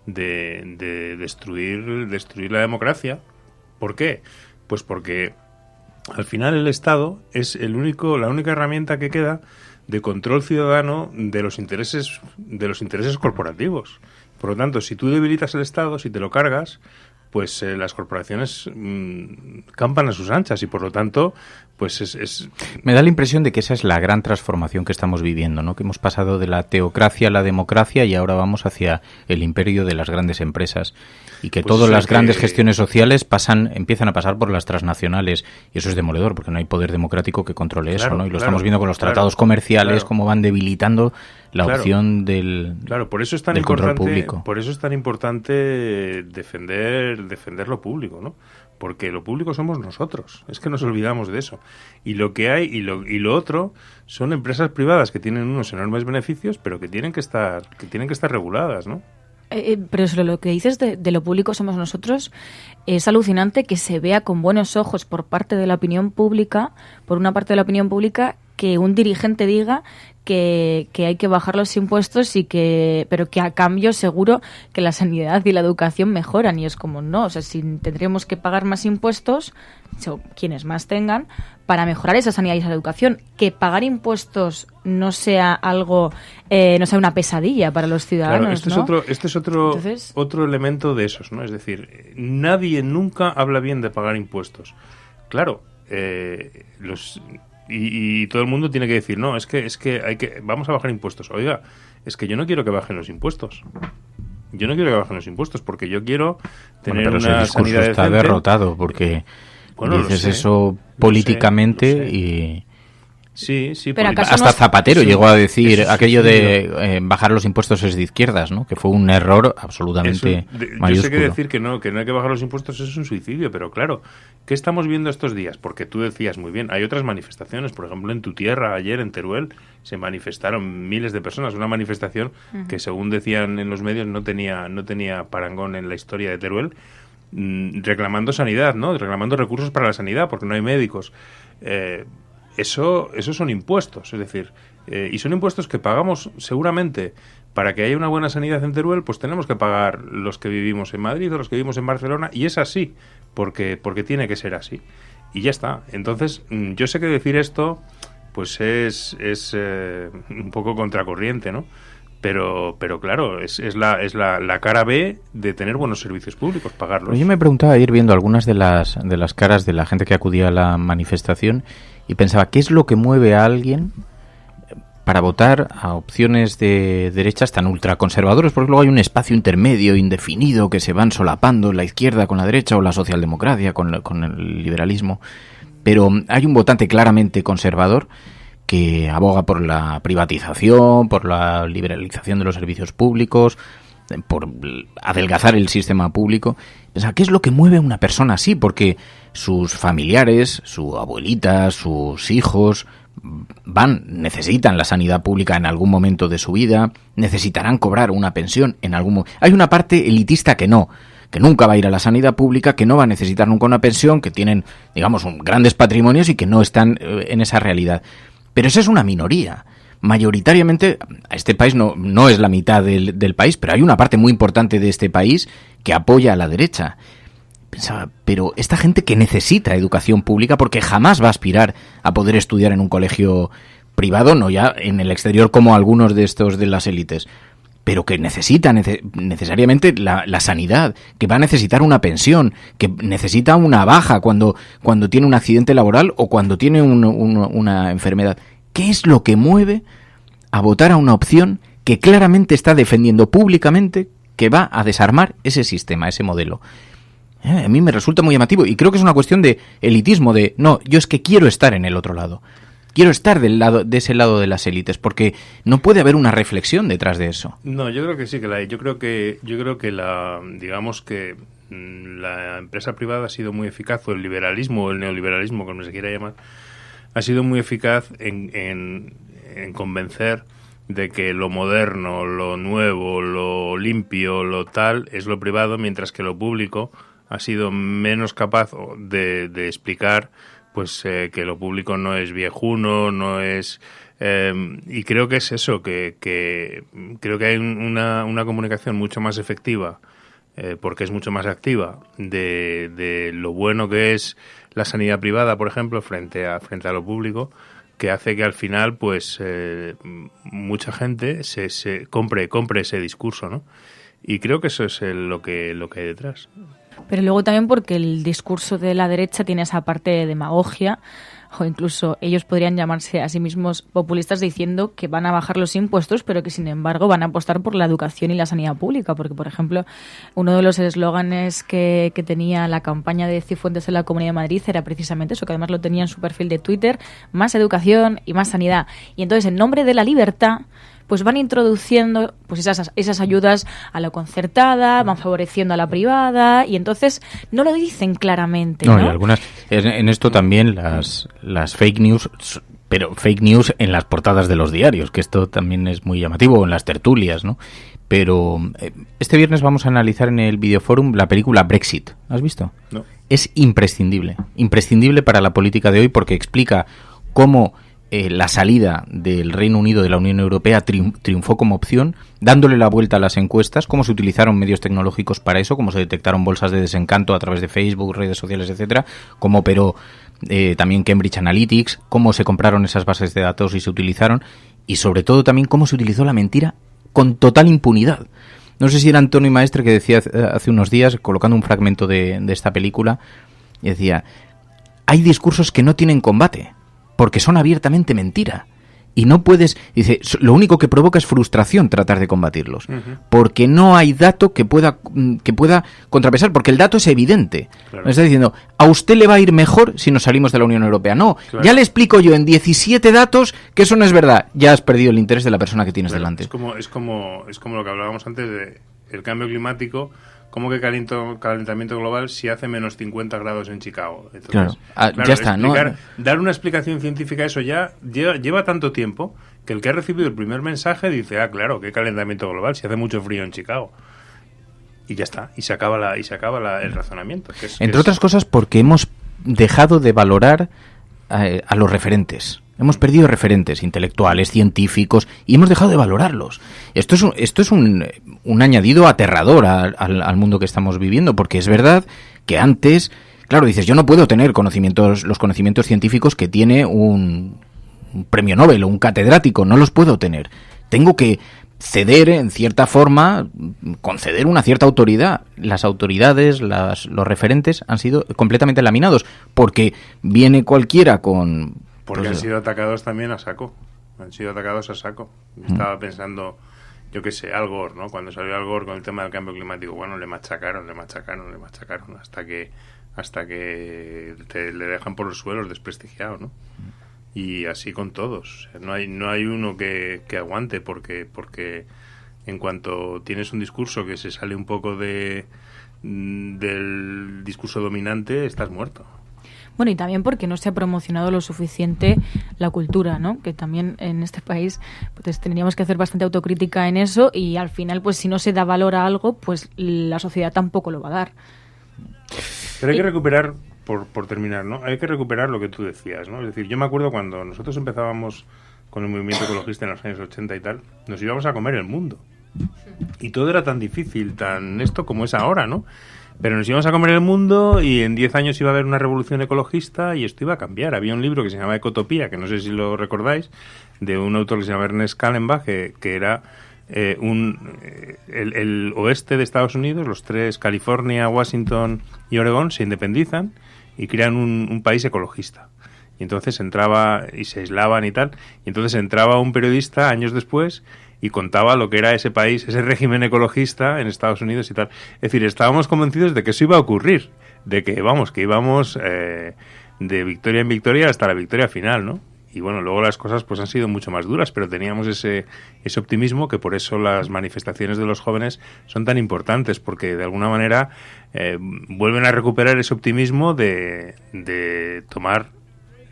de destruir la democracia. ¿Por qué? Pues porque al final el Estado es la única herramienta que queda de control ciudadano de los intereses corporativos. Por lo tanto, si tú debilitas el Estado, si te lo cargas, pues las corporaciones campan a sus anchas y por lo tanto pues es... Me da la impresión de que esa es la gran transformación que estamos viviendo, ¿no? Que hemos pasado de la teocracia a la democracia y ahora vamos hacia el imperio de las grandes empresas y que pues todas las grandes gestiones sociales empiezan a pasar por las transnacionales y eso es demoledor porque no hay poder democrático que controle eso, ¿no? Y lo estamos viendo con los tratados comerciales, cómo van debilitando la opción del control público. Por eso es tan importante defender lo público, ¿no? Porque lo público somos nosotros, es que nos olvidamos de eso. Y lo que hay y lo otro son empresas privadas que tienen unos enormes beneficios, pero que tienen que estar reguladas, ¿no? Pero sobre lo que dices de lo público somos nosotros, es alucinante que se vea con buenos ojos por una parte de la opinión pública, que un dirigente diga que hay que bajar los impuestos pero que a cambio seguro que la sanidad y la educación mejoran y es como no, o sea, si tendríamos que pagar más impuestos, quienes más tengan, para mejorar esa sanidad y esa educación, que pagar impuestos no sea algo, no sea una pesadilla para los ciudadanos. Claro, este es otro elemento de esos, ¿no? Es decir, nadie nunca habla bien de pagar impuestos. Claro, Y todo el mundo tiene que decir, no, es que vamos a bajar impuestos. Oiga, es que yo no quiero que bajen los impuestos. Yo no quiero que bajen los impuestos porque yo quiero tener una sanidad decente. Pero ese discurso está derrotado porque dices eso políticamente y... Sí, pero hasta Zapatero llegó a decir aquello de bajar los impuestos es de izquierdas, ¿no? Que fue un error absolutamente mayúsculo. Yo sé que decir que no hay que bajar los impuestos es un suicidio, pero claro, ¿qué estamos viendo estos días? Porque tú decías muy bien, hay otras manifestaciones, por ejemplo en tu tierra, ayer en Teruel, se manifestaron miles de personas, una manifestación que según decían en los medios no tenía parangón en la historia de Teruel, reclamando sanidad, ¿no? Reclamando recursos para la sanidad, porque no hay médicos. Eso son impuestos, es decir, y son impuestos que pagamos seguramente para que haya una buena sanidad en Teruel, pues tenemos que pagar los que vivimos en Madrid o los que vivimos en Barcelona, y es así, porque tiene que ser así, y ya está. Entonces, yo sé que decir esto, pues es un poco contracorriente, ¿no? Pero claro, es la cara B de tener buenos servicios públicos, pagarlos. Pero yo me preguntaba, ir viendo algunas de las caras de la gente que acudía a la manifestación, y pensaba, ¿qué es lo que mueve a alguien para votar a opciones de derechas tan ultraconservadoras? Porque luego hay un espacio intermedio, indefinido, que se van solapando la izquierda con la derecha o la socialdemocracia con el liberalismo. Pero hay un votante claramente conservador que aboga por la privatización, por la liberalización de los servicios públicos, por adelgazar el sistema público. Pensaba, ¿qué es lo que mueve a una persona así? Porque sus familiares, su abuelita, sus hijos necesitan la sanidad pública en algún momento de su vida, necesitarán cobrar una pensión en algún momento. Hay una parte elitista que nunca va a ir a la sanidad pública, que no va a necesitar nunca una pensión, que tienen, digamos, grandes patrimonios y que no están en esa realidad. Pero esa es una minoría. Mayoritariamente, este país no es la mitad del país, pero hay una parte muy importante de este país que apoya a la derecha. Pensaba, pero esta gente que necesita educación pública porque jamás va a aspirar a poder estudiar en un colegio privado, no ya en el exterior como algunos de estos de las élites, pero que necesita necesariamente la sanidad, que va a necesitar una pensión, que necesita una baja cuando tiene un accidente laboral o cuando tiene una enfermedad. ¿Qué es lo que mueve a votar a una opción que claramente está defendiendo públicamente que va a desarmar ese sistema, ese modelo? A mí me resulta muy llamativo y creo que es una cuestión de elitismo, de no, yo es que quiero estar en el otro lado. quiero estar de ese lado de las élites, porque no puede haber una reflexión detrás de eso. No, yo creo que sí que la hay. Yo creo que digamos que la empresa privada ha sido muy eficaz, o el liberalismo o el neoliberalismo, como se quiera llamar, ha sido muy eficaz en convencer de que lo moderno, lo nuevo, lo limpio, lo tal, es lo privado, mientras que lo público ha sido menos capaz de explicar pues que lo público no es viejuno, no es... y creo que es eso, que creo que hay una comunicación mucho más efectiva, porque es mucho más activa, de lo bueno que es la sanidad privada, por ejemplo, frente a lo público, que hace que al final pues mucha gente se compre ese discurso, ¿no? Y creo que eso es lo que hay detrás. Pero luego también porque el discurso de la derecha tiene esa parte de demagogia, o incluso ellos podrían llamarse a sí mismos populistas diciendo que van a bajar los impuestos, pero que sin embargo van a apostar por la educación y la sanidad pública. Porque, por ejemplo, uno de los eslóganes que tenía la campaña de Cifuentes en la Comunidad de Madrid era precisamente eso, que además lo tenía en su perfil de Twitter: más educación y más sanidad. Y entonces, en nombre de la libertad, pues van introduciendo pues esas ayudas a la concertada, van favoreciendo a la privada, y entonces no lo dicen claramente, ¿no? Y algunas, en esto también las fake news, pero fake news en las portadas de los diarios, que esto también es muy llamativo, en las tertulias, ¿no? Pero este viernes vamos a analizar en el Videoforum la película Brexit. ¿Has visto? No. Es imprescindible para la política de hoy, porque explica cómo la salida del Reino Unido de la Unión Europea triunfó como opción, dándole la vuelta a las encuestas, cómo se utilizaron medios tecnológicos para eso, cómo se detectaron bolsas de desencanto a través de Facebook, redes sociales, etcétera, cómo operó también Cambridge Analytics, cómo se compraron esas bases de datos y se utilizaron, y sobre todo también cómo se utilizó la mentira con total impunidad. No sé si era Antonio Maestre que decía hace unos días, colocando un fragmento de esta película, y decía: hay discursos que no tienen combate, porque son abiertamente mentira. Y no puedes... Dice, lo único que provoca es frustración tratar de combatirlos. Uh-huh. Porque no hay dato que pueda contrapesar, porque el dato es evidente. Claro. Me está diciendo, a usted le va a ir mejor si nos salimos de la Unión Europea. No, claro. Ya le explico yo en 17 datos que eso no es verdad. Ya has perdido el interés de la persona que tienes delante. Es como lo que hablábamos antes de el cambio climático. ¿Cómo que calentamiento global si hace menos 50 grados en Chicago? Entonces, claro, ya está, ¿no? Dar una explicación científica a eso ya lleva tanto tiempo que el que ha recibido el primer mensaje dice: claro, ¿qué calentamiento global si hace mucho frío en Chicago? Y ya está, y se acaba el razonamiento. Entre otras cosas porque hemos dejado de valorar a los referentes. Hemos perdido referentes intelectuales, científicos, y hemos dejado de valorarlos. Esto es un añadido aterrador al mundo que estamos viviendo, porque es verdad que antes, claro, dices, yo no puedo tener los conocimientos científicos que tiene un premio Nobel o un catedrático, no los puedo tener. Tengo que ceder, en cierta forma, conceder una cierta autoridad. Las autoridades, los referentes han sido completamente laminados, porque viene cualquiera con... Porque han sido atacados también a saco. Estaba pensando, yo qué sé, Al Gore, ¿no? Cuando salió Al Gore con el tema del cambio climático, bueno, le machacaron hasta que le dejan por los suelos desprestigiado, ¿no? Y así con todos. O sea, no hay uno que aguante, porque en cuanto tienes un discurso que se sale un poco del discurso dominante, estás muerto. Bueno, y también porque no se ha promocionado lo suficiente la cultura, ¿no? Que también en este país pues tendríamos que hacer bastante autocrítica en eso, y al final, pues si no se da valor a algo, pues la sociedad tampoco lo va a dar. Pero hay que recuperar, por terminar, ¿no? Hay que recuperar lo que tú decías, ¿no? Es decir, yo me acuerdo cuando nosotros empezábamos con el movimiento ecologista en los años 80 y tal, nos íbamos a comer el mundo. Y todo era tan difícil, tan esto como es ahora, ¿no? Pero nos íbamos a comer el mundo y en 10 años iba a haber una revolución ecologista y esto iba a cambiar. Había un libro que se llama Ecotopía, que no sé si lo recordáis, de un autor que se llama Ernest Callenbach, que era el oeste de Estados Unidos, los tres, California, Washington y Oregón, se independizan y crean un país ecologista. Y entonces entraba, y se aislaban y tal, y entonces entraba un periodista años después y contaba lo que era ese país, ese régimen ecologista en Estados Unidos y tal. Es decir, estábamos convencidos de que eso iba a ocurrir, de que íbamos de victoria en victoria hasta la victoria final, ¿no? bueno, luego las cosas pues han sido mucho más duras, pero teníamos ese optimismo, que por eso las manifestaciones de los jóvenes son tan importantes, porque de alguna manera vuelven a recuperar ese optimismo de tomar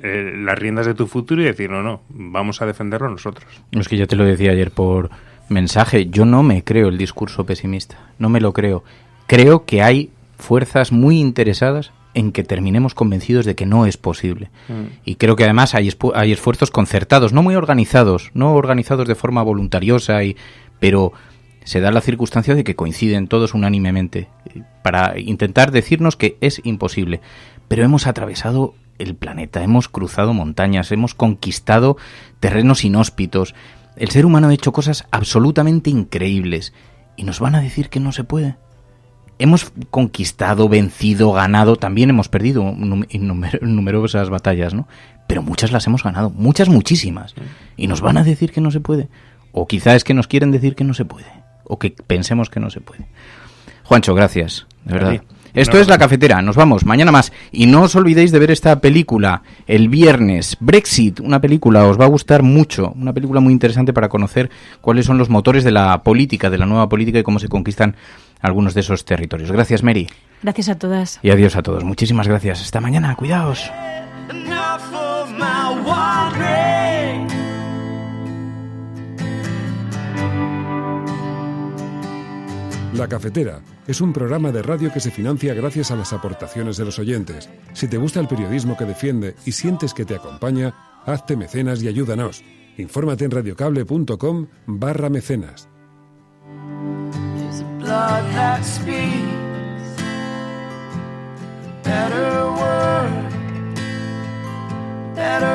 las riendas de tu futuro y decir, no, vamos a defenderlo nosotros. Es que ya te lo decía ayer por mensaje, yo no me creo el discurso pesimista, no me lo creo. Creo que hay fuerzas muy interesadas en que terminemos convencidos de que no es posible. Y creo que además hay esfuerzos concertados, no muy organizados, no organizados de forma voluntariosa, pero se da la circunstancia de que coinciden todos unánimemente para intentar decirnos que es imposible. Pero hemos atravesado el planeta, hemos cruzado montañas, hemos conquistado terrenos inhóspitos. El ser humano ha hecho cosas absolutamente increíbles y nos van a decir que no se puede. Hemos conquistado, vencido, ganado, también hemos perdido numerosas batallas, ¿no? Pero muchas las hemos ganado, muchísimas. Y nos van a decir que no se puede. O quizá es que nos quieren decir que no se puede. O que pensemos que no se puede. Juancho, gracias, de verdad. Esto es La Cafetera, nos vamos, mañana más. Y no os olvidéis de ver esta película el viernes, Brexit, una película, os va a gustar mucho, una película muy interesante para conocer cuáles son los motores de la política, de la nueva política y cómo se conquistan algunos de esos territorios. Gracias, Mary. Gracias a todas. Y adiós a todos, muchísimas gracias. Hasta mañana, cuidaos. La Cafetera es un programa de radio que se financia gracias a las aportaciones de los oyentes. Si te gusta el periodismo que defiende y sientes que te acompaña, hazte mecenas y ayúdanos. Infórmate en radiocable.com/mecenas. Blood that speaks better word, better